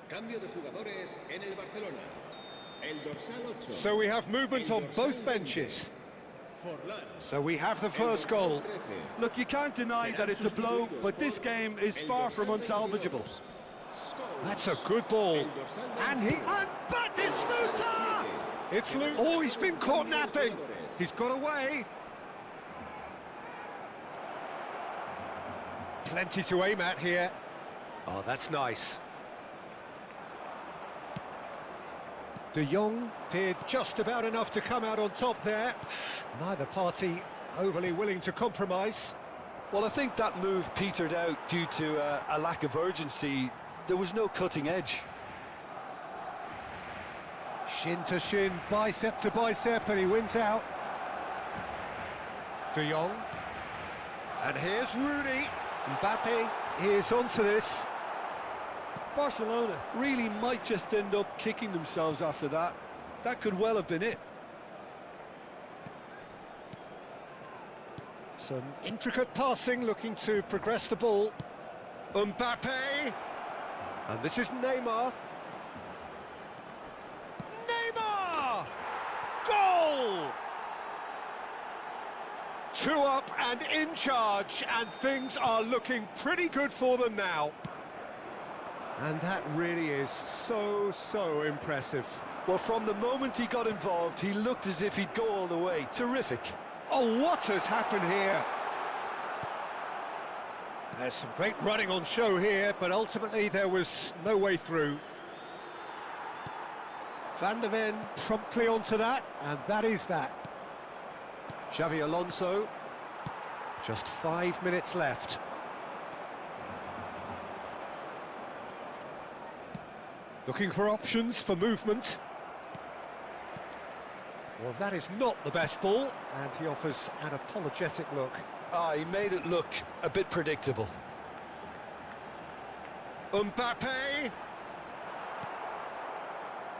Cambio de jugadores en el Barcelona. El dorsal 8. So we have movement on both benches. Forlán. So we have the first goal. Look, you can't deny that it's a blow, but this game is far from unsalvageable. That's a good ball. And Batistuta! It's loose. Oh, he's been caught napping. He's got away. Plenty to aim at here. Oh, that's nice. De Jong did just about enough to come out on top there. Neither party overly willing to compromise. Well, I think that move petered out due to a lack of urgency. There was no cutting edge. Shin to shin, bicep to bicep, and he wins out. De Jong. And here's Rooney. Mbappe is onto this. Barcelona really might just end up kicking themselves after that. That could well have been it. Some intricate passing, looking to progress the ball. Mbappe! And this is Neymar. Neymar! Goal! 2 up and in charge, and things are looking pretty good for them now. And that really is so impressive. Well, from the moment he got involved, he looked as if he'd go all the way. Terrific. Oh, what has happened here? There's some great running on show here, but ultimately there was no way through. Van der Ven promptly onto that, and that is that. Xavi Alonso. Just 5 minutes left. Looking for options for movement. Well, that is not the best ball, and he offers an apologetic look. He made it look a bit predictable. Mbappe!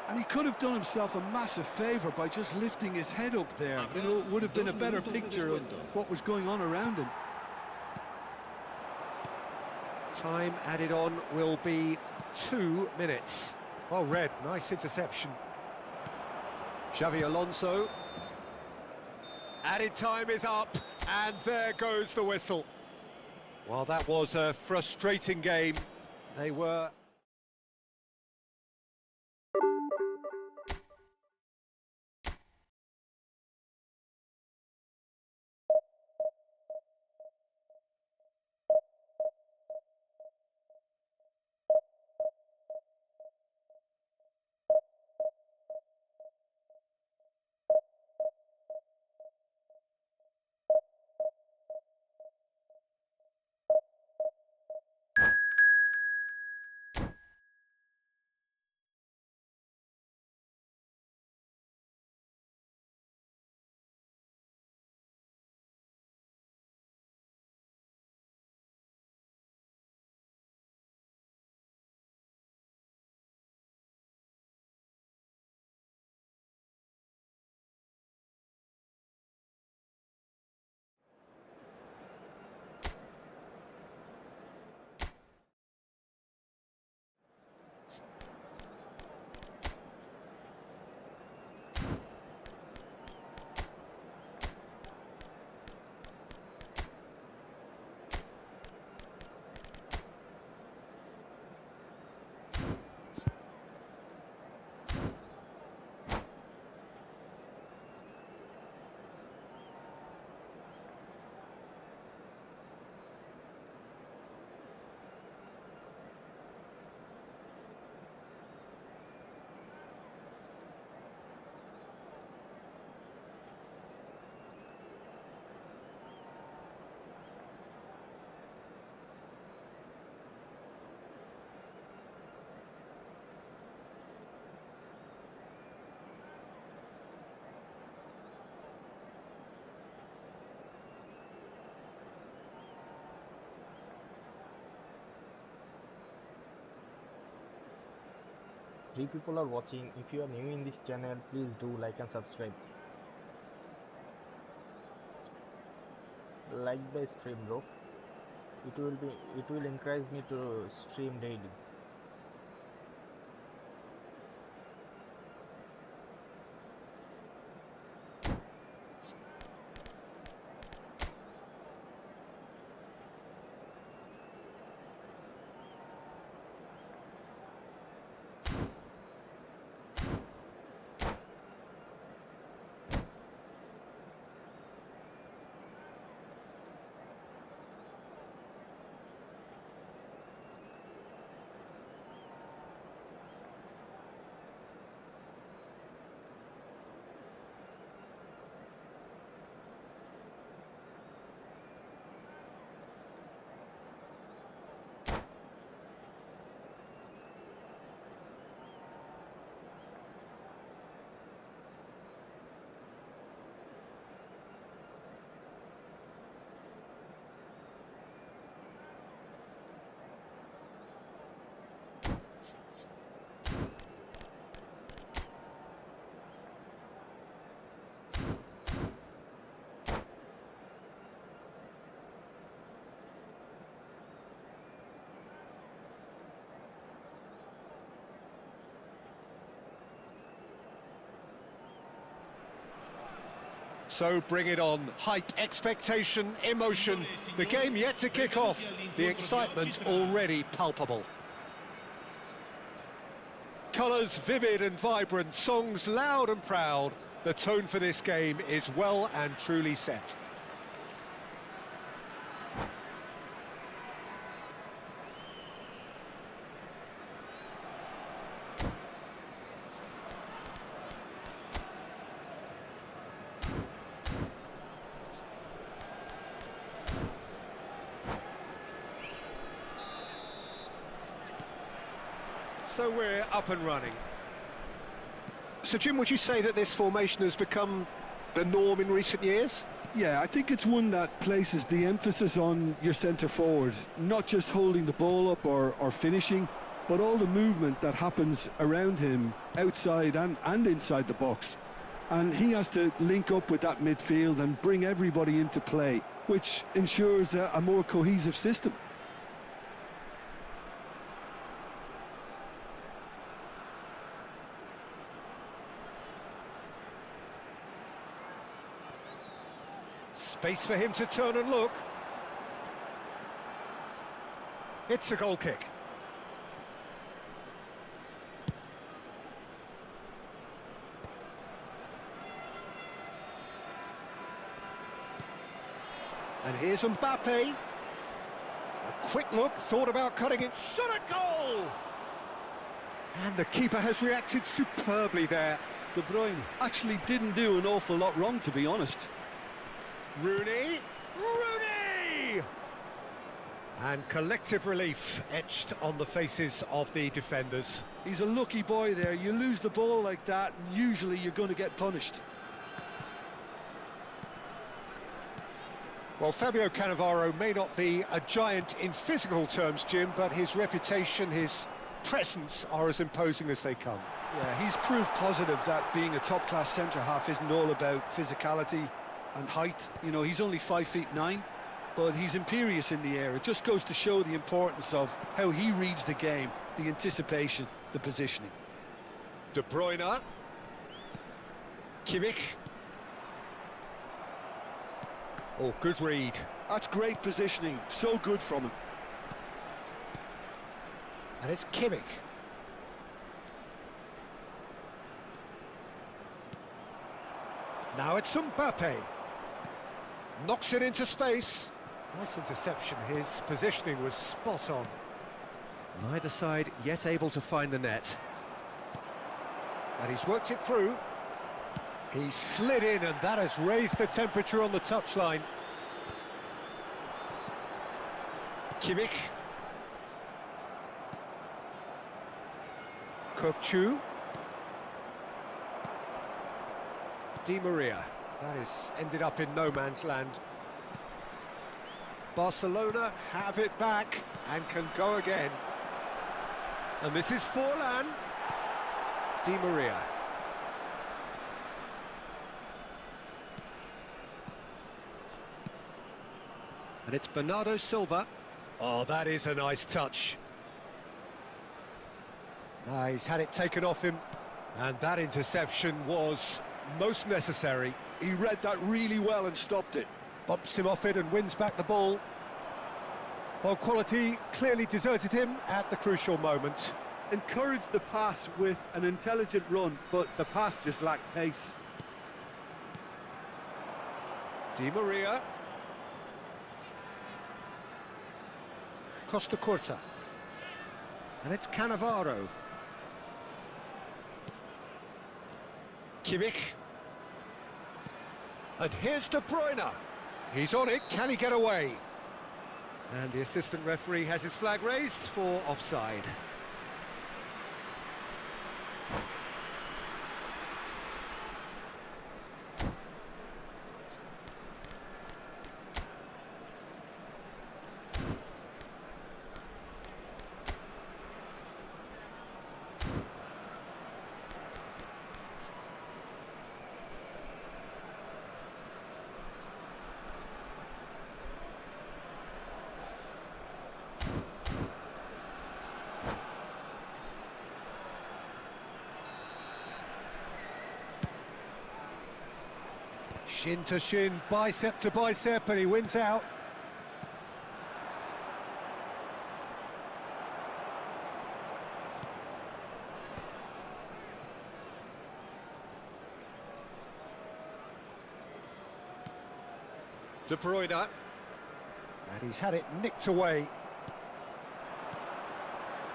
And he could have done himself a massive favour by just lifting his head up there. You know, it would have been a better picture of what was going on around him. Time added on will be 2 minutes. Well read, nice interception. Xavi Alonso. Added time is up, and there goes the whistle. Well, that was a frustrating game. They were... Three people are watching. If you are new in this channel, please do like and subscribe. Like the stream, bro. It will encourage me to stream daily. So bring it on. Hype, expectation, emotion. The game yet to kick off. The excitement already palpable. Colours vivid and vibrant, songs loud and proud. The tone for this game is well and truly set. So we're up and running. So Jim, would you say that this formation has become the norm in recent years? Yeah, I think it's one that places the emphasis on your centre forward, not just holding the ball up or finishing, but all the movement that happens around him, outside and inside the box. And he has to link up with that midfield and bring everybody into play, which ensures a more cohesive system. Space for him to turn and look. It's a goal kick. And here's Mbappe. A quick look, thought about cutting it, shot a goal! And the keeper has reacted superbly there. De Bruyne actually didn't do an awful lot wrong, to be honest. Rooney! And collective relief etched on the faces of the defenders. He's a lucky boy there. You lose the ball like that, and usually you're going to get punished. Well, Fabio Cannavaro may not be a giant in physical terms, Jim, but his reputation, his presence are as imposing as they come. Yeah, he's proof positive that being a top-class centre-half isn't all about physicality and height. You know, he's only 5'9", but he's imperious in the air. It just goes to show the importance of how he reads the game, the anticipation, the positioning. De Bruyne. Kimmich. Oh, good read. That's great positioning, so good from him. And it's Kimmich. Now it's Mbappe. Knocks it into space. Nice interception. His positioning was spot on. Neither side yet able to find the net. And he's worked it through. He slid in, and that has raised the temperature on the touchline. Kimmich. Kökçü. Di Maria. That has ended up in no man's land. Barcelona have it back and can go again. And this is Forlan. Di Maria. And it's Bernardo Silva. Oh, that is a nice touch. He's had it taken off him. And that interception was most necessary. He read that really well and stopped it. Bumps him off it and wins back the ball. Well, quality clearly deserted him at the crucial moment. Encouraged the pass with an intelligent run, but the pass just lacked pace. Di Maria. Costa Curta. And it's Cannavaro. Kimmich. And here's De Bruyne. He's on it, can he get away? And the assistant referee has his flag raised for offside. Shin to shin, bicep to bicep, and he wins out. De Bruyne, and he's had it nicked away.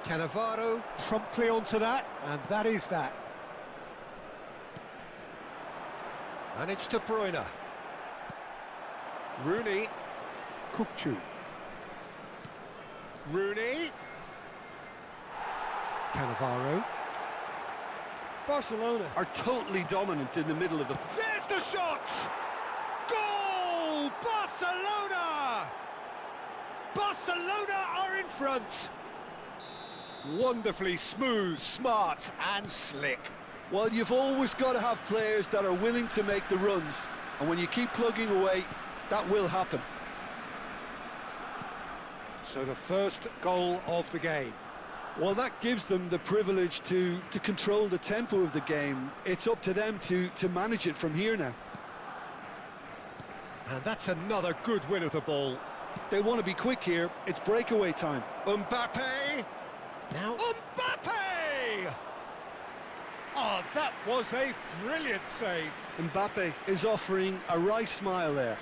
Cannavaro promptly onto that, and that is that. And it's De Bruyne. Rooney. Kukçu. Rooney. Cannavaro. Barcelona are totally dominant in the middle of the... There's the shot! Goal! Barcelona! Barcelona are in front. Wonderfully smooth, smart and slick. Well, you've always got to have players that are willing to make the runs, and when you keep plugging away, that will happen. So the first goal of the game. Well, that gives them the privilege to control the tempo of the game. It's up to them to manage it from here now. And that's another good win of the ball. They want to be quick here. It's breakaway time. Mbappe! Now Mbappe! Oh, that was a brilliant save. Mbappe is offering a right smile there.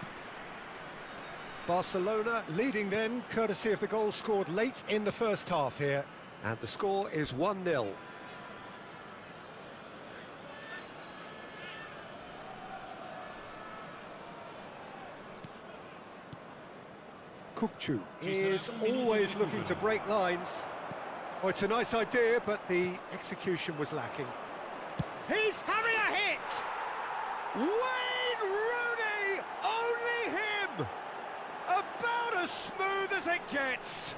Barcelona leading then, courtesy of the goal scored late in the first half here. And the score is 1-0. Kukçu is always looking to break lines. Oh, it's a nice idea, but the execution was lacking. He's having a hit! Wayne Rooney! Only him! About as smooth as it gets.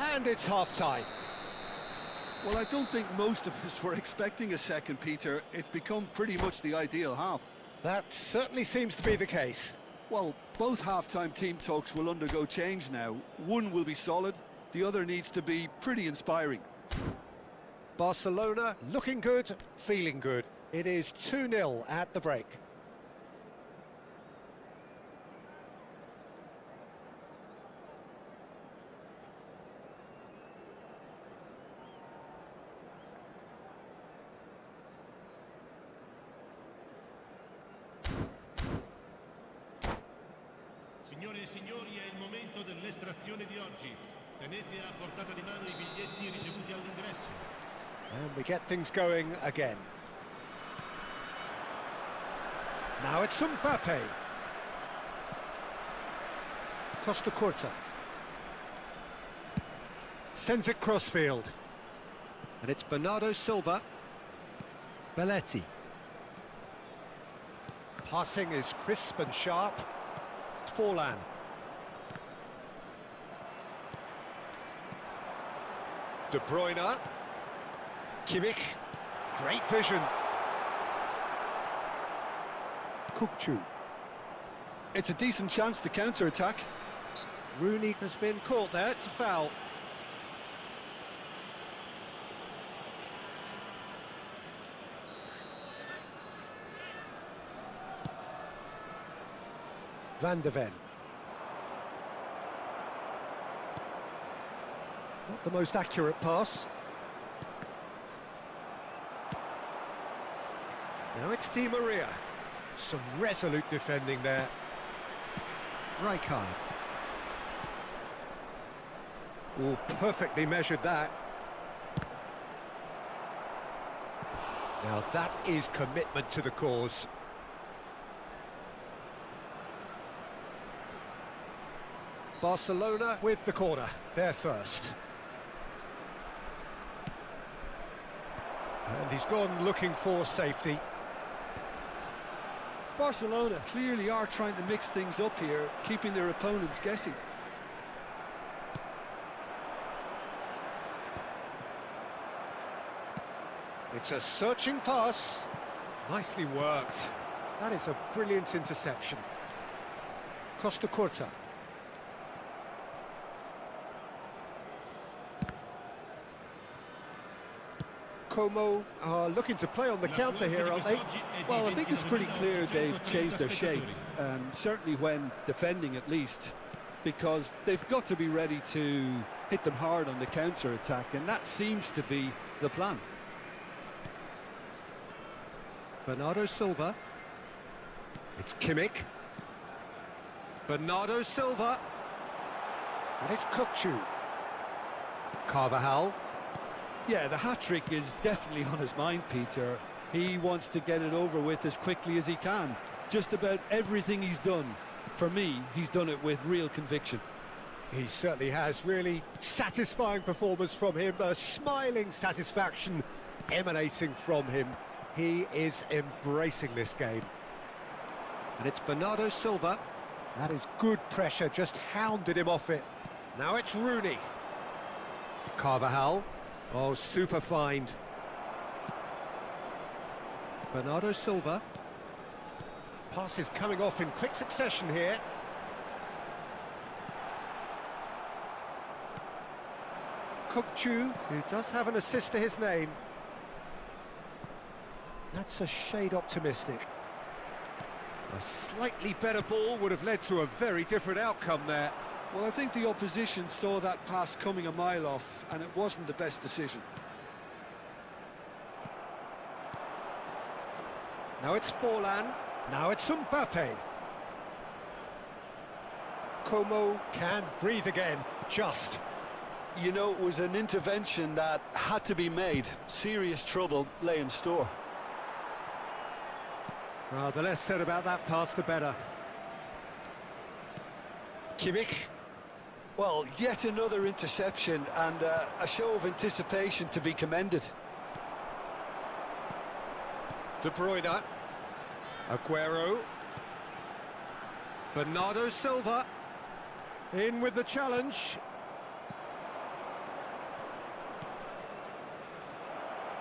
And it's half-time. Well, I don't think most of us were expecting a second, Peter. It's become pretty much the ideal half. That certainly seems to be the case. Well, both half-time team talks will undergo change now. One will be solid, the other needs to be pretty inspiring. Barcelona looking good, feeling good. It is 2-0 at the break. Signore e signori, è il momento dell'estrazione di oggi. Tenete a portata di mano i biglietti ricevuti all'ingresso. And we get things going again. Now it's Mbappe. Costa Curta. Sends it crossfield. And it's Bernardo Silva. Belletti. Passing is crisp and sharp. Forlan. De Bruyne. Kimmich. Great vision. Kukçu. It's a decent chance to counter-attack. Rooney has been caught there, it's a foul. Van de Ven. Not the most accurate pass. Now it's Di Maria. Some resolute defending there. Rijkaard. Oh, perfectly measured that. Now that is commitment to the cause. Barcelona with the corner, they're first. And he's gone looking for safety. Barcelona clearly are trying to mix things up here, keeping their opponents guessing. It's a searching pass. Nicely worked. That is a brilliant interception. Costa Curta. Como are looking to play on the counter here, aren't they? Well, I think it's pretty clear they've changed their shape, certainly when defending at least, because they've got to be ready to hit them hard on the counter-attack, and that seems to be the plan. Bernardo Silva. It's Kimmich. Bernardo Silva. And it's Kukçu. Carvajal. Yeah, the hat-trick is definitely on his mind, Peter. He wants to get it over with as quickly as he can. Just about everything he's done, for me, he's done it with real conviction. He certainly has. Really satisfying performance from him. A smiling satisfaction emanating from him. He is embracing this game. And it's Bernardo Silva. That is good pressure, just hounded him off it. Now it's Rooney. Carvajal. Oh, super find. Bernardo Silva. Passes coming off in quick succession here. Kukçu, who does have an assist to his name. That's a shade optimistic. A slightly better ball would have led to a very different outcome there. Well, I think the opposition saw that pass coming a mile off, and it wasn't the best decision. Now it's Forlan. Now it's Mbappe. Como can breathe again, just. You know, it was an intervention that had to be made. Serious trouble lay in store. Well, the less said about that pass, the better. Kimmich. Well, yet another interception and a show of anticipation to be commended. De Bruyne. Aguero. Bernardo Silva. In with the challenge.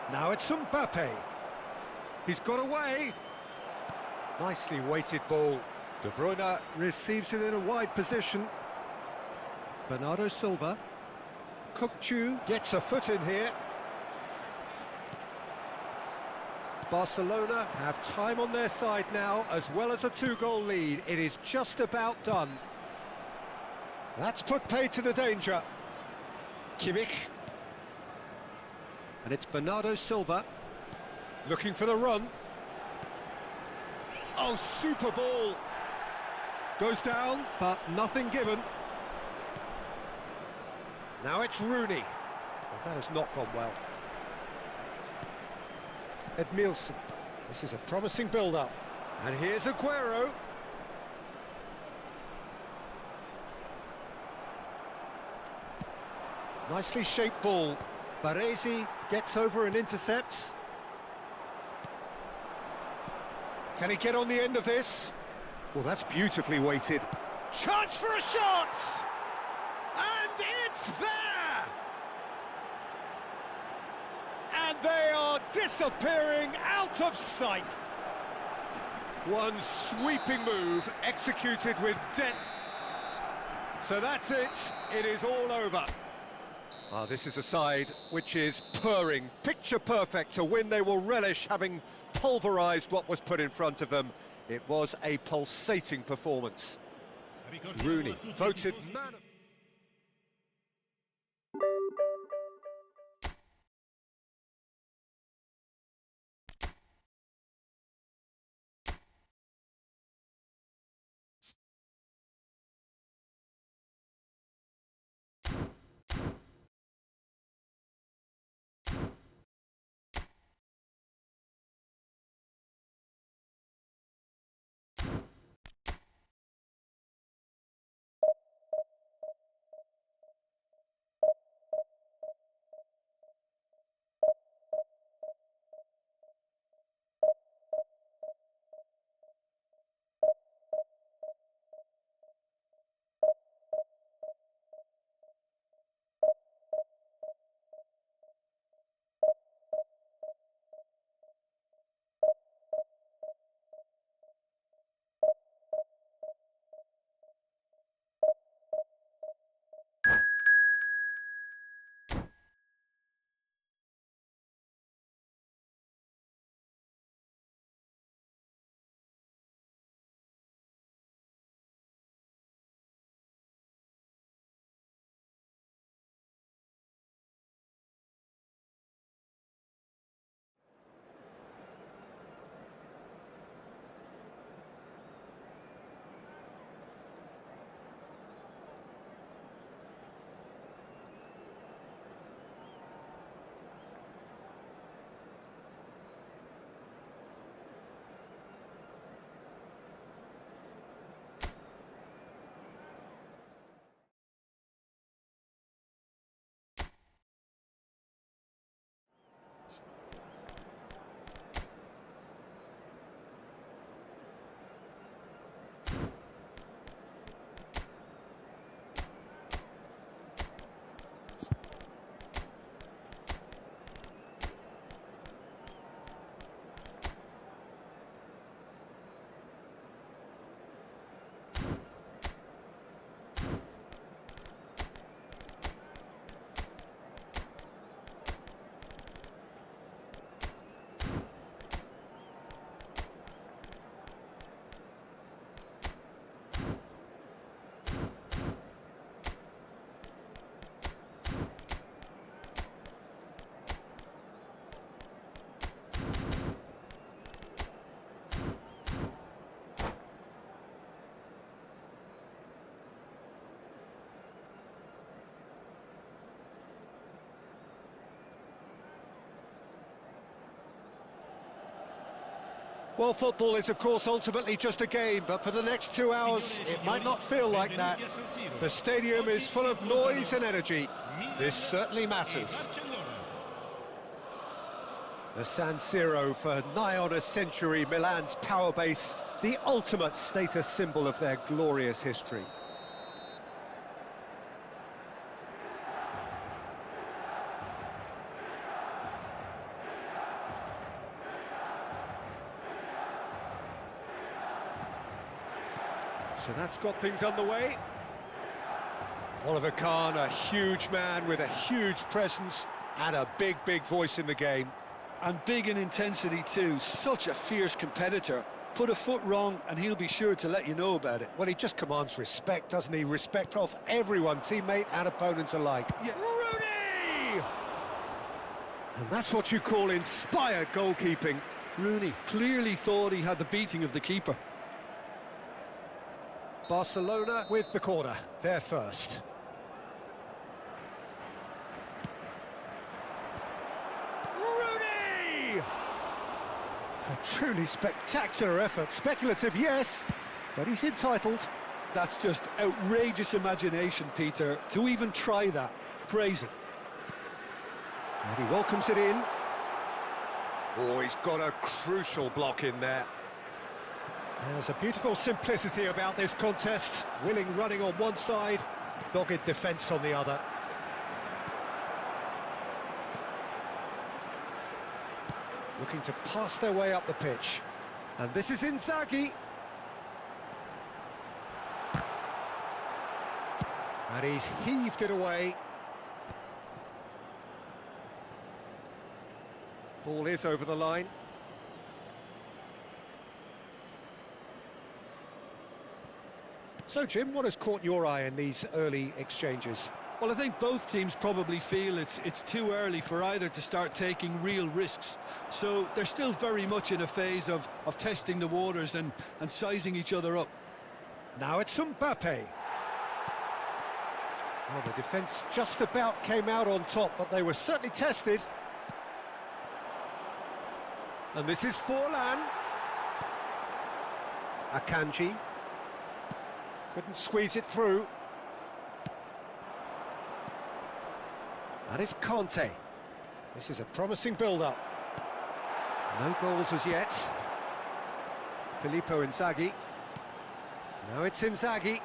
Now it's Mbappe. He's got away. Nicely weighted ball. De Bruyne receives it in a wide position. Bernardo Silva. Kukçu gets a foot in here. Barcelona have time on their side now, as well as a 2-goal lead. It is just about done. That's put paid to the danger. Kimmich. And it's Bernardo Silva. Looking for the run. Oh, super ball. Goes down, but nothing given. Now it's Rooney. Well, that has not gone well. Edmilson. This is a promising build-up. And here's Aguero. Nicely shaped ball. Baresi gets over and intercepts. Can he get on the end of this? Well, that's beautifully weighted. Chance for a shot! And it's there! And they are disappearing out of sight. One sweeping move executed with depth. So that's it. It is all over. This is a side which is purring, picture perfect to win. They will relish having pulverised what was put in front of them. It was a pulsating performance. Rooney, voted man of... Well, football is, of course, ultimately just a game, but for the next 2 hours, it might not feel like that. The stadium is full of noise and energy. This certainly matters. The San Siro, for nigh on a century, Milan's power base, the ultimate status symbol of their glorious history. So that's got things underway. Oliver Kahn, a huge man with a huge presence and a big, big voice in the game. And big in intensity too, such a fierce competitor. Put a foot wrong and he'll be sure to let you know about it. Well, he just commands respect, doesn't he? Respect of everyone, teammate and opponent alike. Yeah. Rooney! And that's what you call inspired goalkeeping. Rooney clearly thought he had the beating of the keeper. Barcelona with the corner, they're first. Rooney! A truly spectacular effort, speculative, yes, but he's entitled. That's just outrageous imagination, Peter, to even try that. Crazy. And he welcomes it in. Oh, he's got a crucial block in there. There's a beautiful simplicity about this contest. Willing running on one side, dogged defence on the other. Looking to pass their way up the pitch. And this is Inzaghi. And he's heaved it away. Ball is over the line. So, Jim, what has caught your eye in these early exchanges? Well, I think both teams probably feel it's too early for either to start taking real risks. So they're still very much in a phase of testing the waters and sizing each other up. Now it's Mbappe. Well, the defence just about came out on top, but they were certainly tested. And this is Forlan. Akanji. Couldn't squeeze it through. And it's Conte. This is a promising build-up. No goals as yet. Filippo Inzaghi. Now it's Inzaghi.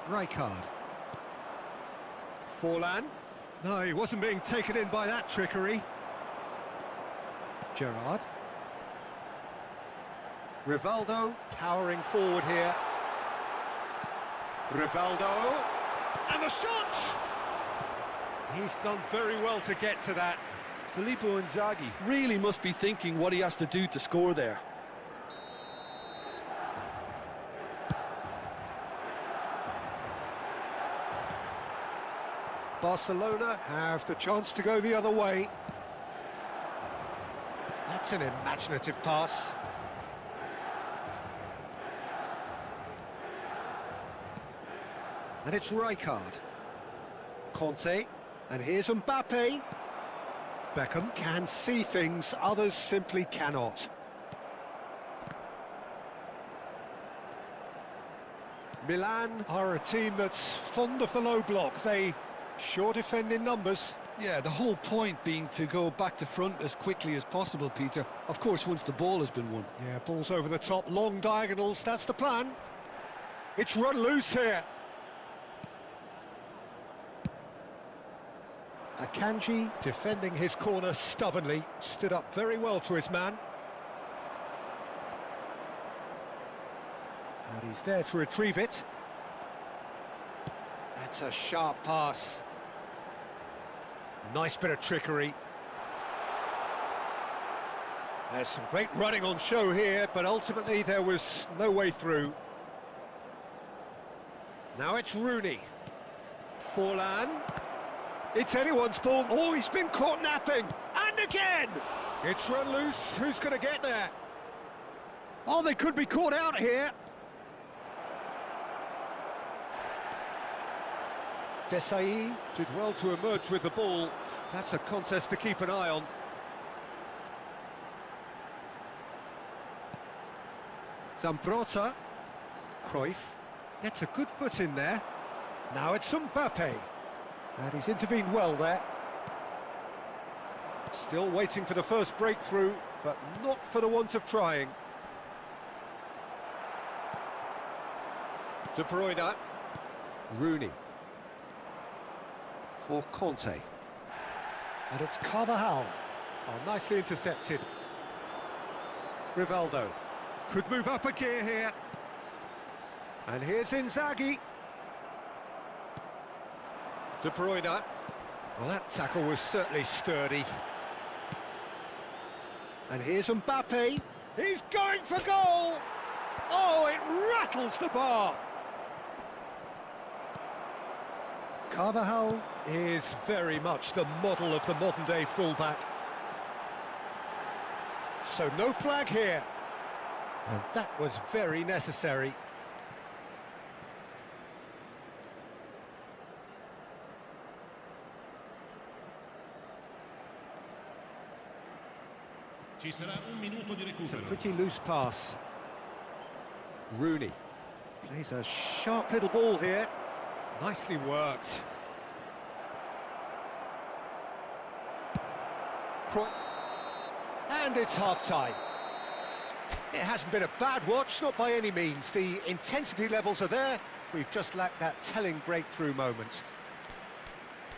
Rijkaard. Forlan. No, he wasn't being taken in by that trickery. Gerrard. Rivaldo powering forward here. Rivaldo. And the shot! He's done very well to get to that. Filippo Inzaghi really must be thinking what he has to do to score there. Barcelona have the chance to go the other way. That's an imaginative pass. And it's Rijkaard. Conte. And here's Mbappe. Beckham can see things others simply cannot. Milan are a team that's fond of the low block. They sure defend in numbers. Yeah, the whole point being to go back to front as quickly as possible, Peter. Of course, once the ball has been won. Yeah, ball's over the top, long diagonals, that's the plan. It's run loose here. Akanji defending his corner stubbornly, stood up very well to his man. And he's there to retrieve it. That's a sharp pass. Nice bit of trickery. There's some great running on show here, but ultimately there was no way through. Now it's Rooney. Forlan. It's anyone's ball. Oh, he's been caught napping. And again! It's run loose. Who's going to get there? Oh, they could be caught out here. Desai did well to emerge with the ball. That's a contest to keep an eye on. Zambrota. Cruyff gets a good foot in there. Now it's Mbappe. And he's intervened well there. Still waiting for the first breakthrough, but not for the want of trying. De Bruyne. Rooney. For Conte. And it's Carvajal. Oh, nicely intercepted. Rivaldo. Could move up a gear here. And here's Inzaghi. De Bruyne. Well, that tackle was certainly sturdy. And here's Mbappe. He's going for goal! Oh, it rattles the bar! Carvajal is very much the model of the modern-day fullback. So no flag here. And that was very necessary. Ci sarà un minuto di It's a recupero. pretty loose pass. Rooney plays a sharp little ball here. Nicely worked. And it's half-time. It hasn't been a bad watch, not by any means. The intensity levels are there. We've just lacked that telling breakthrough moment.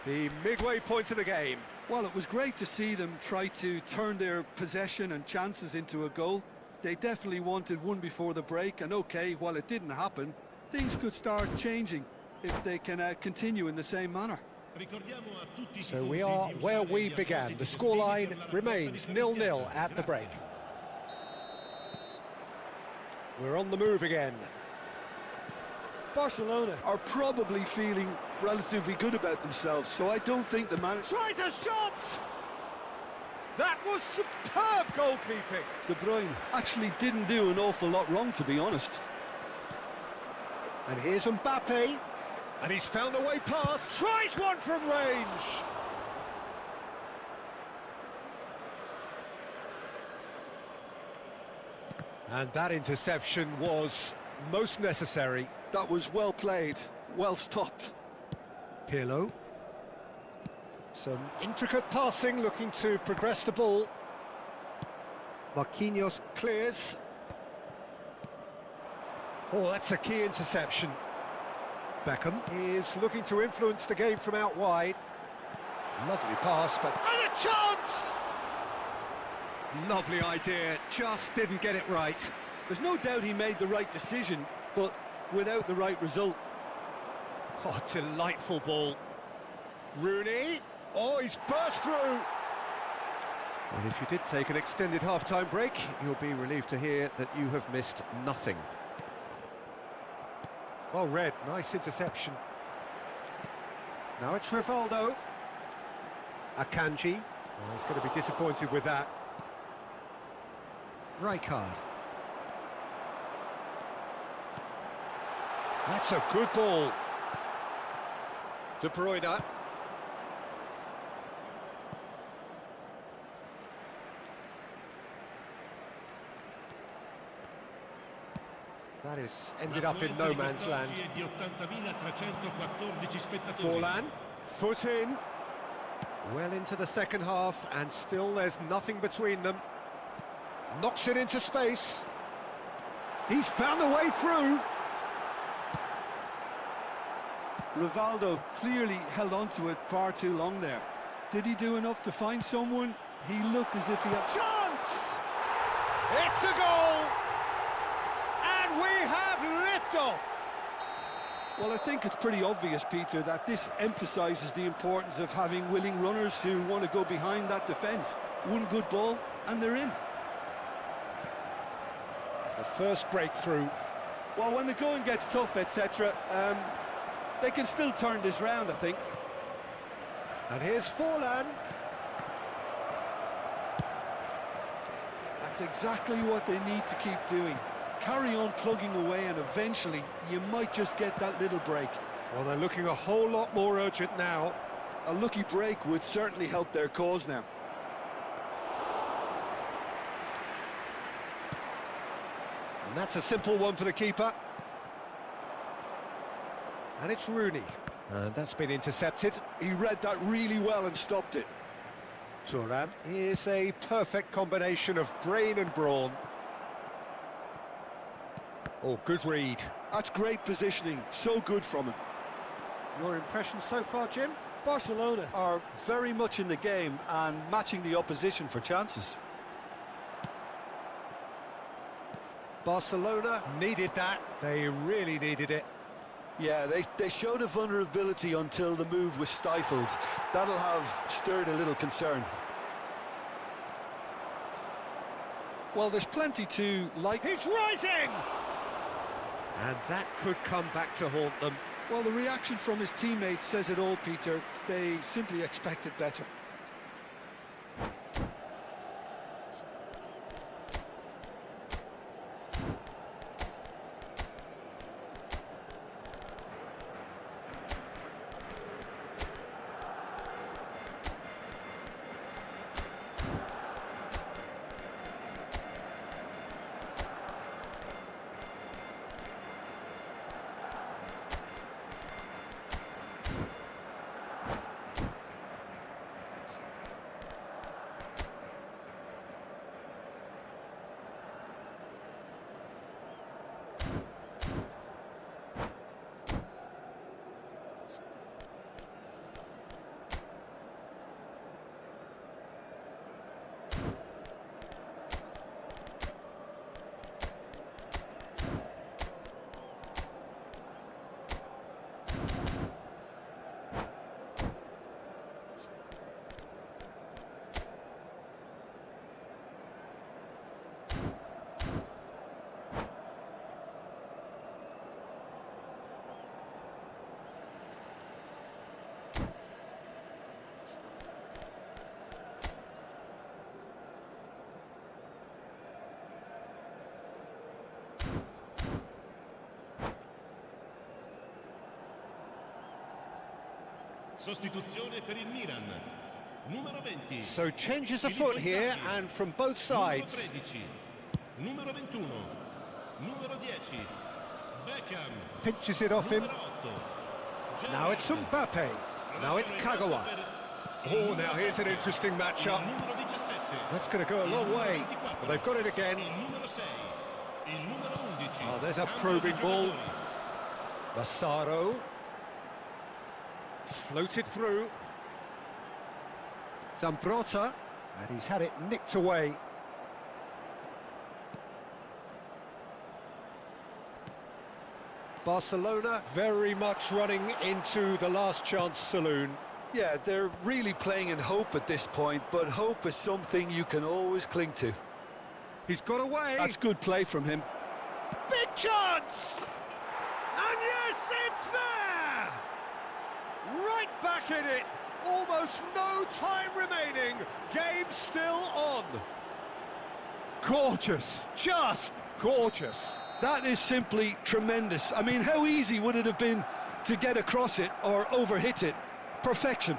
The midway point of the game. Well, it was great to see them try to turn their possession and chances into a goal. They definitely wanted one before the break, and okay, while it didn't happen, things could start changing if they can continue in the same manner. So we are where we began. The scoreline remains 0-0 at the break. We're on the move again. Barcelona are probably feeling relatively good about themselves, so I don't think the manager... Tries a shot! That was superb goalkeeping. De Bruyne actually didn't do an awful lot wrong, to be honest. And here's Mbappe. And he's found a way past. Tries one from range. And that interception was most necessary. That was well played, well stopped. Pirlo. Some intricate passing, looking to progress the ball. Marquinhos clears. Oh, that's a key interception. Beckham is looking to influence the game from out wide. Lovely pass, but... And a chance! Lovely idea, just didn't get it right. There's no doubt he made the right decision, but without the right result. Oh, delightful ball. Rooney. Oh, he's burst through. Well, if you did take an extended half-time break, you'll be relieved to hear that you have missed nothing. Well read, nice interception. Now it's Rivaldo. Akanji. Oh, he's going to be disappointed with that. Rijkaard. That's a good ball. De Bruyne. That is ended up in no man's land. Forlan, foot in. Well into the second half, and still there's nothing between them. Knocks it into space. He's found a way through. Rivaldo clearly held on to it far too long there. Did he do enough to find someone? He looked as if he had... Chance! It's a goal! And we have liftoff! Well, I think it's pretty obvious, Peter, that this emphasises the importance of having willing runners who want to go behind that defence. One good ball, and they're in. The first breakthrough. Well, when the going gets tough, etc., they can still turn this round, I think. And here's Forlan. That's exactly what they need to keep doing. Carry on plugging away, and eventually you might just get that little break. Well, they're looking a whole lot more urgent now. A lucky break would certainly help their cause now. And that's a simple one for the keeper. And it's Rooney. And that's been intercepted. He read that really well and stopped it. Thuram is a perfect combination of brain and brawn. Oh, good read. That's great positioning, so good from him. Your impression so far, Jim? Barcelona are very much in the game and matching the opposition for chances. Barcelona needed that. They really needed it. Yeah, they showed a vulnerability until the move was stifled. That'll have stirred a little concern. Well, there's plenty to like. He's rising! And that could come back to haunt them. Well, the reaction from his teammates says it all, Peter. They simply expected better. Sostituzione per il Milan. Numero 20. So changes afoot here and from both sides. Numero 13. Numero 21. Numero 10. Beckham. Pinches it off him. Numero 8. Now it's Mbappe. Now it's Kagawa. Oh, now here's an interesting matchup. Numero 17. That's going to go a long way. Well, they've got it again. Il numero 6. Il numero 11. Oh, there's a probing ball. Massaro. Floated through. Zambrotta. And he's had it nicked away. Barcelona very much running into the last chance saloon. Yeah, they're really playing in hope at this point, but hope is something you can always cling to. He's got away. That's good play from him. Big chance! And yes, it's there! Right back in it. Almost no time remaining. Game still on. Gorgeous. Just gorgeous. That is simply tremendous. I mean, how easy would it have been to get across it or overhit it? Perfection.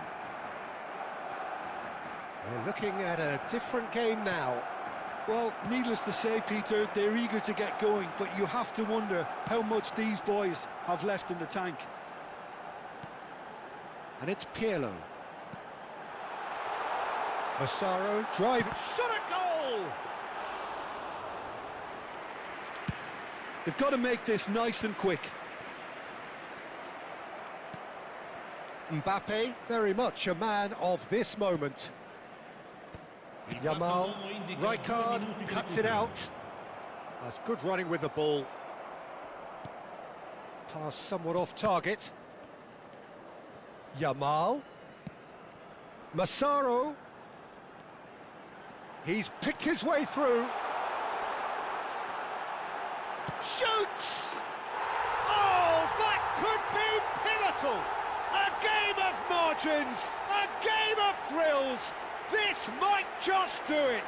We're looking at a different game now. Well, needless to say, Peter, they're eager to get going, but you have to wonder how much these boys have left in the tank. And it's Pirlo. Massaro driving, shot a goal! They've got to make this nice and quick. Mbappe, very much a man of this moment. Yamal, right card, cuts it out. That's good running with the ball. Pass somewhat off target. Yamal. Massaro. He's picked his way through. Shoots! Oh, that could be pivotal! A game of margins, a game of thrills. This might just do it.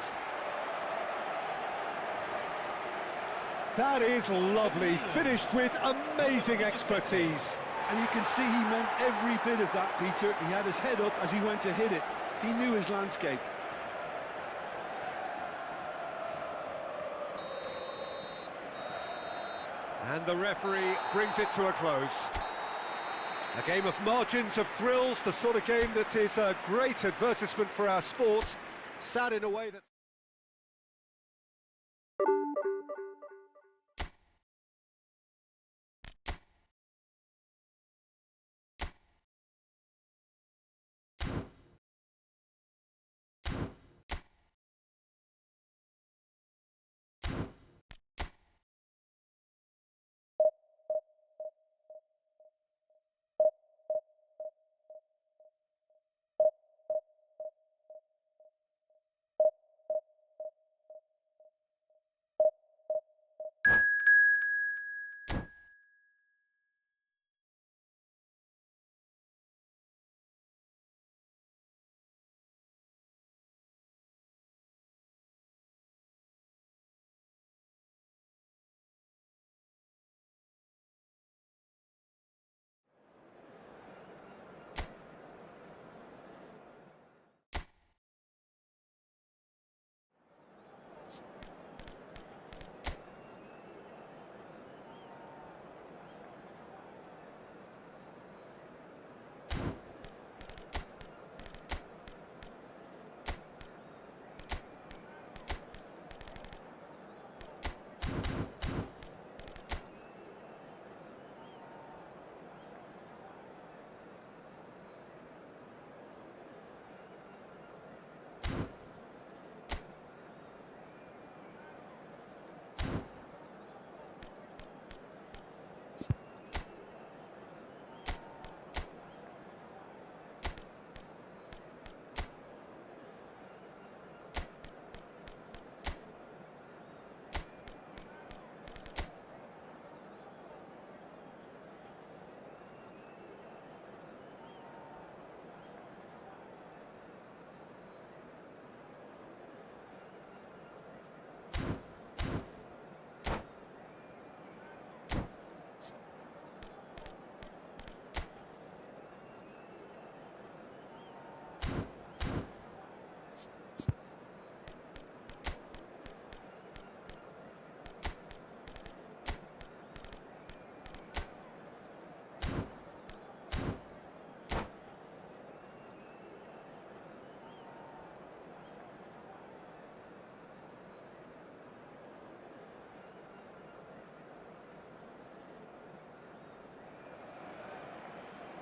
That is lovely, finished with amazing expertise. And you can see he meant every bit of that, Peter. He had his head up as he went to hit it. He knew his landscape. And the referee brings it to a close. A game of margins of thrills, the sort of game that is a great advertisement for our sport. Sad in a way that...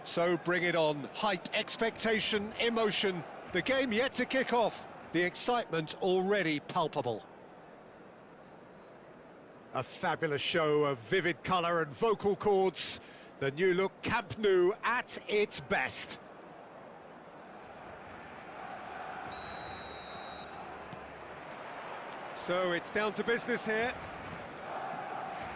So bring it on. Hype, expectation, emotion. The game yet to kick off. The excitement already palpable. A fabulous show of vivid colour and vocal cords. The new look Camp Nou at its best. So it's down to business here.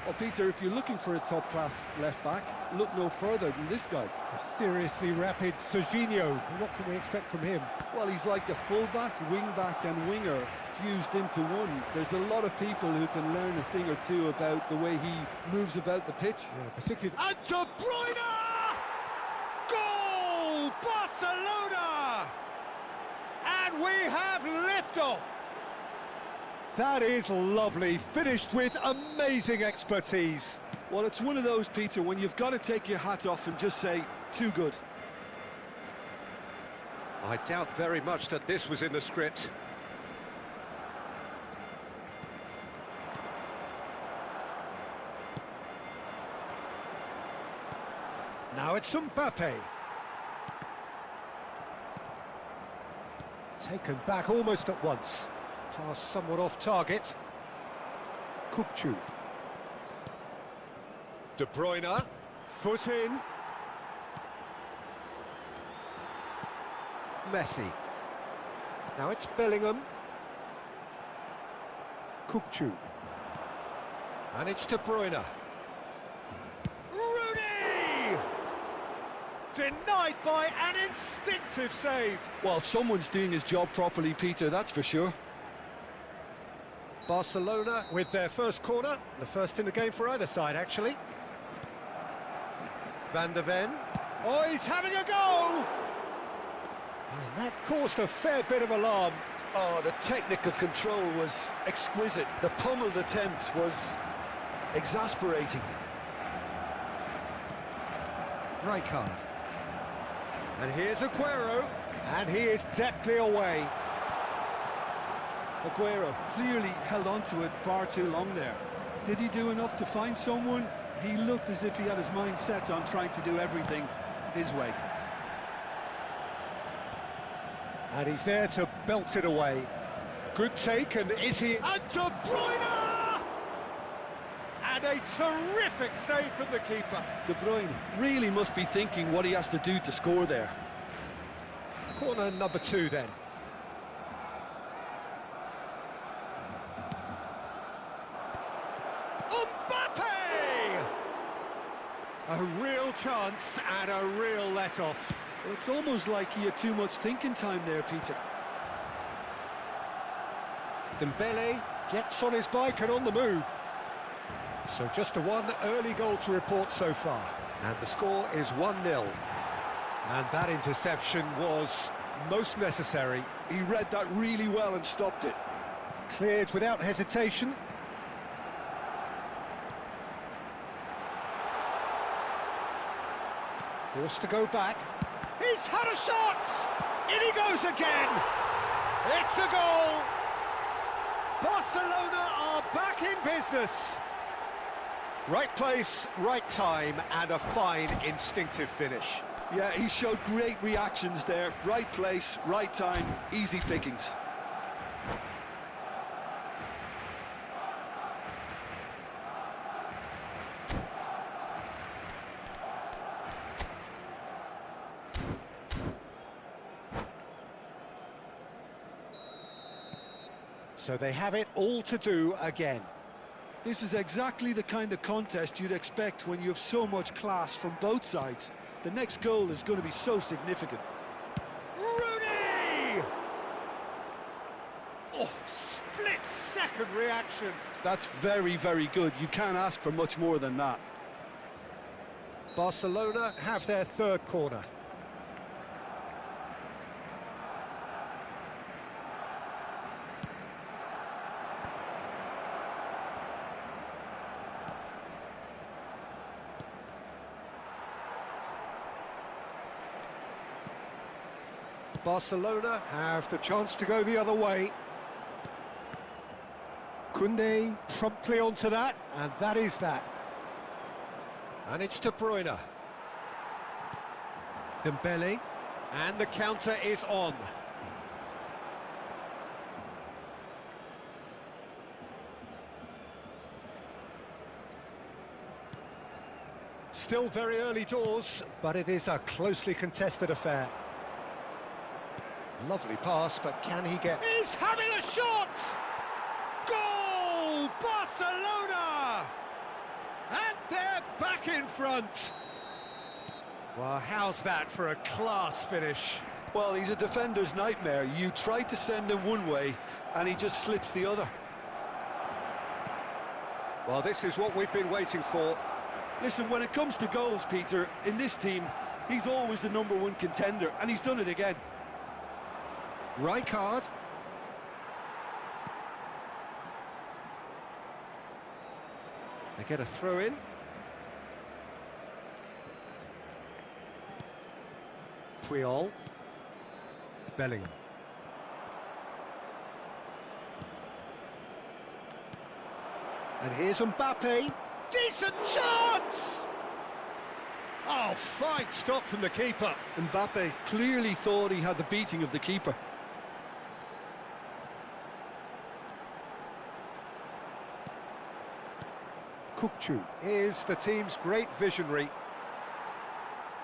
Well, Peter, if you're looking for a top-class left-back, look no further than this guy. A seriously rapid Serginho. What can we expect from him? Well, he's like a full-back, wing-back and winger fused into one. There's a lot of people who can learn a thing or two about the way he moves about the pitch. Yeah, particularly... And De Bruyne! Goal! Barcelona! And we have liftoff! That is lovely, finished with amazing expertise. Well, it's one of those, Peter, when you've got to take your hat off and just say, too good. I doubt very much that this was in the script. Now it's Mbappe. Taken back almost at once. Pass somewhat off target. Kupchu. De Bruyne, foot in. Messi. Now it's Bellingham. Kupchu. And it's De Bruyne. Rooney! Denied by an instinctive save. Well, someone's doing his job properly, Peter, that's for sure. Barcelona with their first corner, the first in the game for either side, actually. Van der Ven. Oh, he's having a go! And that caused a fair bit of alarm. Oh, the technical control was exquisite. The pummeled attempt was exasperating. Rijkaard. And here's Aguero. And he is deftly away. Aguero clearly held on to it far too long there. Did he do enough to find someone? He looked as if he had his mind set on trying to do everything his way. And he's there to belt it away. Good take, and is he... And De Bruyne! And a terrific save from the keeper. De Bruyne really must be thinking what he has to do to score there. Corner number 2 then. Mbappe! A real chance and a real let-off. Well, it's almost like he had too much thinking time there, Peter. Dembele gets on his bike and on the move. So just a one early goal to report so far. And the score is 1-0. And that interception was most necessary. He read that really well and stopped it. Cleared without hesitation. Forced to go back. He's had a shot! In he goes again! It's a goal! Barcelona are back in business. Right place, right time, and a fine instinctive finish. Yeah, he showed great reactions there. Right place, right time, easy pickings. So they have it all to do again. This is exactly the kind of contest you'd expect when you have so much class from both sides. The next goal is going to be so significant. Rooney! Oh, split-second reaction. That's very, very good. You can't ask for much more than that. Barcelona have their third corner. Barcelona have the chance to go the other way. Koundé promptly onto that, and that is that. And it's De Bruyne. Dembele, and the counter is on. Still very early doors, but it is a closely contested affair. Lovely pass, but can he get... He's having a shot! Goal! Barcelona! And they're back in front. Well, how's that for a class finish? Well, he's a defender's nightmare. You try to send him one way, and he just slips the other. Well, this is what we've been waiting for. Listen, when it comes to goals, Peter, in this team, he's always the #1 contender, and he's done it again. Rijkaard. They get a throw in. Puyol. Bellingham. And here's Mbappe. Decent chance! Oh, fine stop from the keeper. Mbappe clearly thought he had the beating of the keeper. Kukçu is the team's great visionary.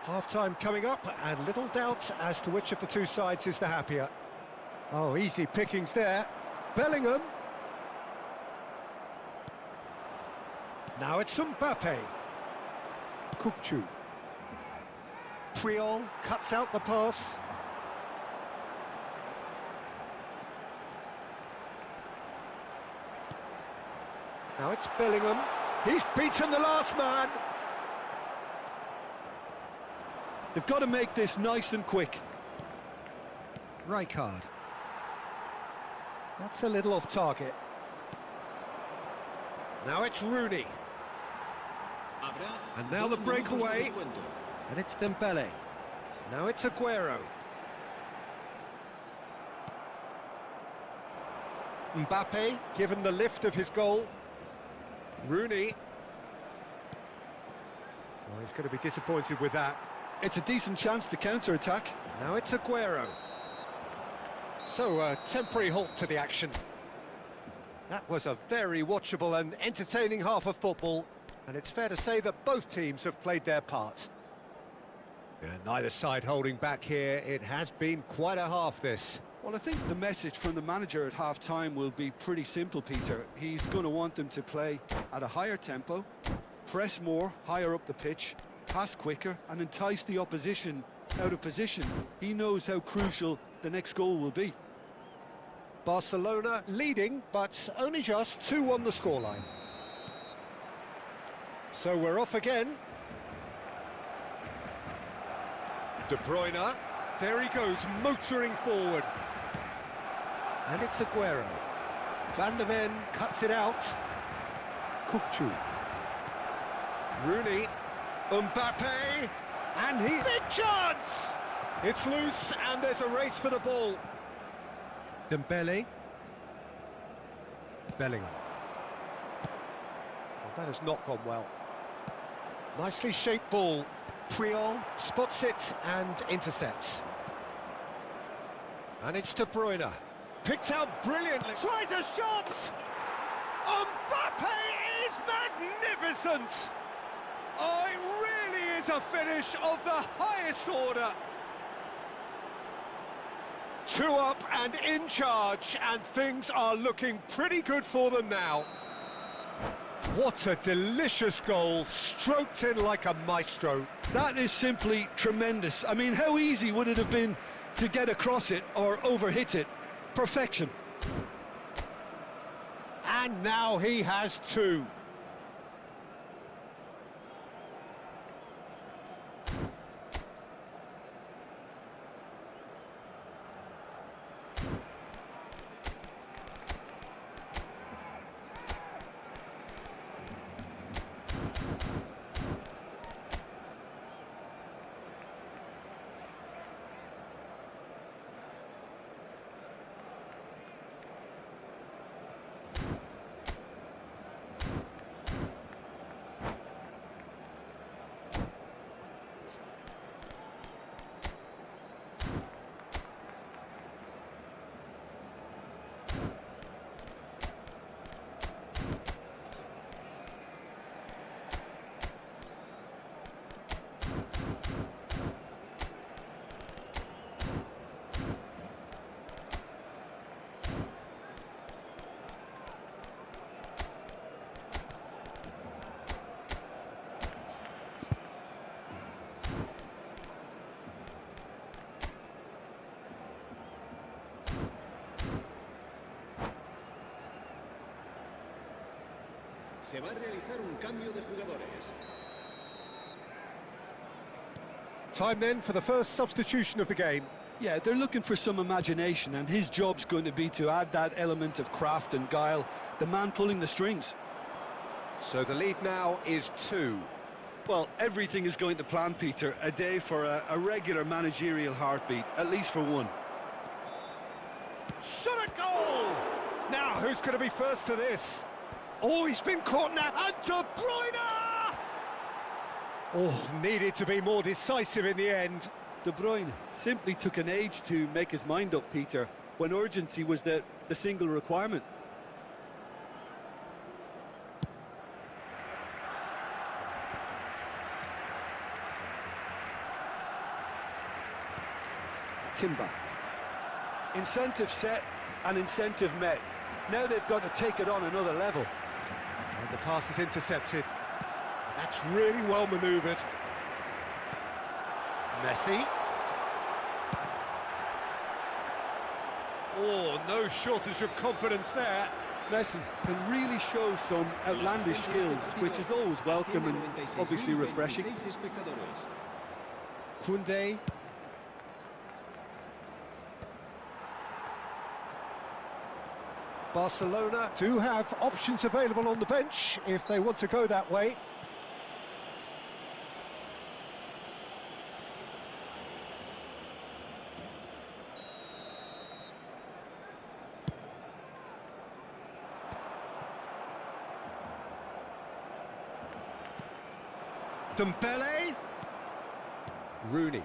Half-time coming up, and little doubt as to which of the two sides is the happier. Oh, easy pickings there. Bellingham. Now it's Mbappe. Kukçu. Puyol cuts out the pass. Now it's Bellingham. He's beaten the last man. They've got to make this nice and quick. Rijkaard. That's a little off target. Now it's Rooney. And now the breakaway. And it's Dembele. Now it's Aguero. Mbappe, given the lift of his goal. Rooney. Well, he's going to be disappointed with that. It's a decent chance to counter-attack. Now it's Aguero. So, a temporary halt to the action. That was a very watchable and entertaining half of football, and it's fair to say that both teams have played their part. And neither side holding back here. It has been quite a half, this. Well, I think the message from the manager at half-time will be pretty simple, Peter. He's going to want them to play at a higher tempo, press more, higher up the pitch, pass quicker, and entice the opposition out of position. He knows how crucial the next goal will be. Barcelona leading, but only just 2 on the scoreline. So we're off again. De Bruyne, there he goes, motoring forward. And it's Aguero. Van der Ven cuts it out. Kukçu. Rooney. Mbappe. And he... Big chance! It's loose, and there's a race for the ball. Dembele. Bellingham. Well, that has not gone well. Nicely shaped ball. Puyol spots it and intercepts. And it's De Bruyne. Picked out brilliantly. Tries a shot! Mbappe is magnificent! Oh, it really is a finish of the highest order. 2 up and in charge, and things are looking pretty good for them now. What a delicious goal, stroked in like a maestro. That is simply tremendous. I mean, how easy would it have been to get across it or overhit it? Perfection. And now he has 2. Se va a realizar un cambio de jugadores. Time then for the first substitution of the game. Yeah, they're looking for some imagination, and his job's going to be to add that element of craft and guile, the man pulling the strings. So the lead now is 2. Well, everything is going to plan, Peter. A day for a regular managerial heartbeat, at least for one. Shot a goal! Now, who's going to be first to this? Oh, he's been caught now, and De Bruyne! Oh, needed to be more decisive in the end. De Bruyne simply took an age to make his mind up, Peter, when urgency was the single requirement. Timber. Incentive set and incentive met. Now they've got to take it on another level. And the pass is intercepted. That's really well manoeuvred. Messi. Oh, no shortage of confidence there. Messi can really show some outlandish skills, which is always welcome and obviously refreshing. Koundé. Barcelona do have options available on the bench if they want to go that way. Dembele. Rooney.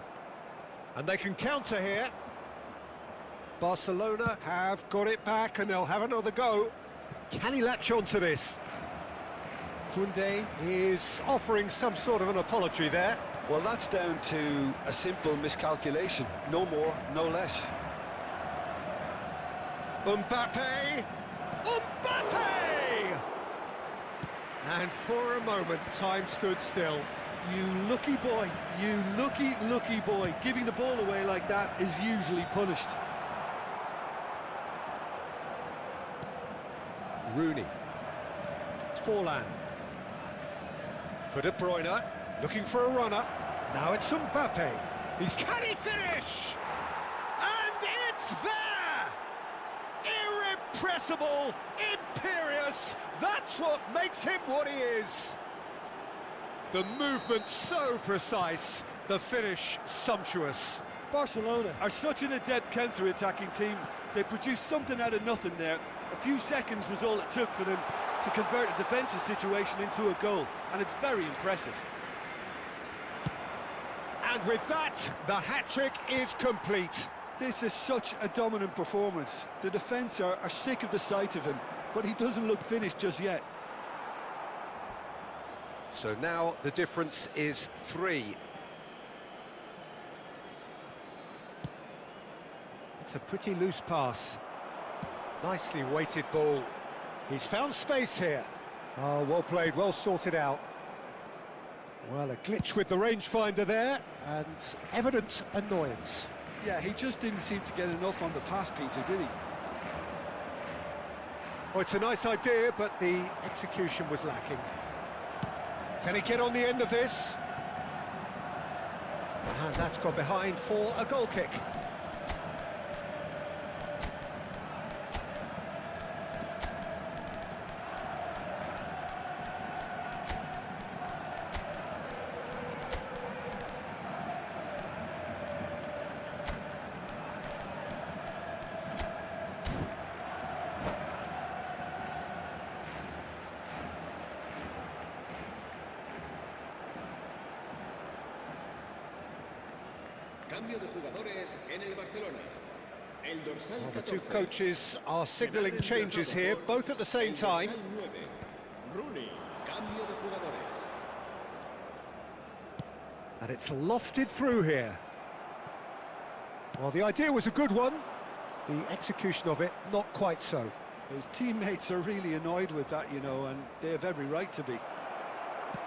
And they can counter here. Barcelona have got it back and they'll have another go. Can he latch on to this? Koundé is offering some sort of an apology there. Well, that's down to a simple miscalculation. No more, no less. Mbappe! Mbappe! And for a moment, time stood still. You lucky boy, you lucky boy. Giving the ball away like that is usually punished. Rooney. Forlan. For De Bruyne, looking for a runner. Now it's Mbappe. Can he finish? And it's there! Irrepressible, imperious, that's what makes him what he is. The movement so precise, the finish sumptuous. Barcelona are such an adept counter-attacking team. They produced something out of nothing there. A few seconds was all it took for them to convert a defensive situation into a goal, and it's very impressive. And with that, the hat-trick is complete. This is such a dominant performance. The defence are sick of the sight of him, but he doesn't look finished just yet. So now the difference is 3. It's a pretty loose pass. Nicely weighted ball. He's found space here. Oh, well played, well sorted out. Well, a glitch with the rangefinder there, and evident annoyance. Yeah, he just didn't seem to get enough on the pass, Peter, did he? Oh, it's a nice idea, but the execution was lacking. Can he get on the end of this? And that's gone behind for a goal kick. Cambio de jugadores en el Barcelona. El dorsal Well, the two 14. coaches are signalling changes here, both at the same time. Rooney, cambio de jugadores. And it's lofted through here. Well, the idea was a good one. The execution of it, not quite so. His teammates are really annoyed with that, you know, and they have every right to be.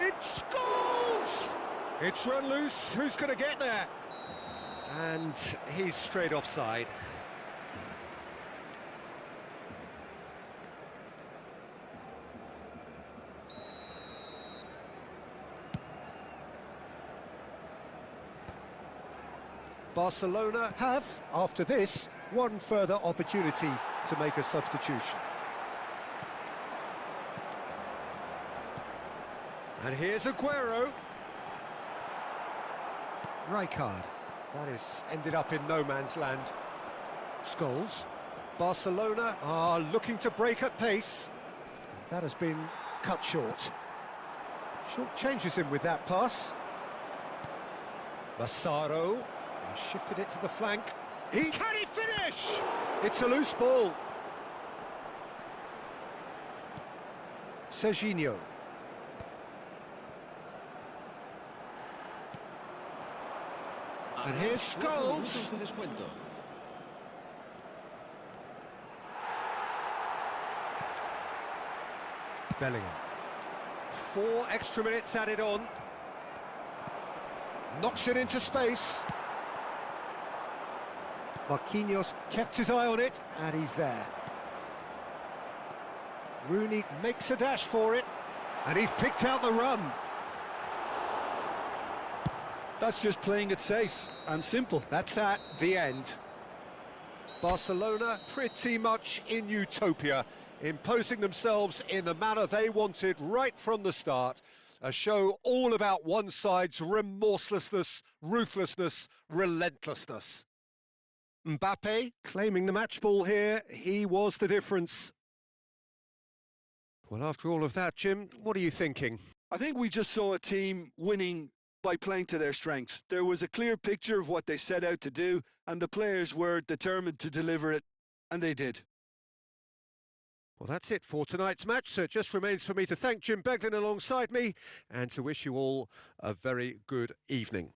It's goals! It's run loose. Who's going to get there? And he's straight offside. Barcelona have, after this, one further opportunity to make a substitution. And here's Aguero. Rijkaard. That is ended up in no man's land. Scholes. Barcelona are looking to break at pace. That has been cut short. Short changes him with that pass. Massaro. He shifted it to the flank. Can he finish? It's a loose ball. Serginho. And here's Scholes. Bellingham. 4 extra minutes added on. Knocks it into space. Marquinhos kept his eye on it, and he's there. Rooney makes a dash for it, and he's picked out the run. That's just playing it safe and simple. That's that, the end. Barcelona pretty much in utopia, imposing themselves in the manner they wanted right from the start. A show all about one side's remorselessness, ruthlessness, relentlessness. Mbappe claiming the match ball here, he was the difference. Well, after all of that, Jim, what are you thinking? I think we just saw a team winning by playing to their strengths. There was a clear picture of what they set out to do, and the players were determined to deliver it, and they did. Well, that's it for tonight's match, so it just remains for me to thank Jim Beglin alongside me and to wish you all a very good evening.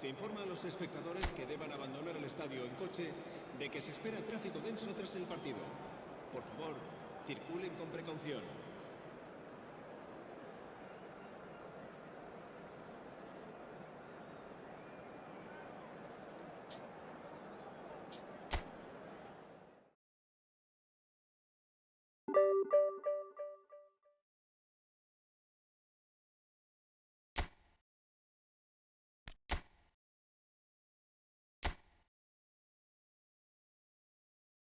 Se informa a los espectadores que deban abandonar el estadio en coche de que se espera tráfico denso tras el partido. Por favor, circulen con precaución.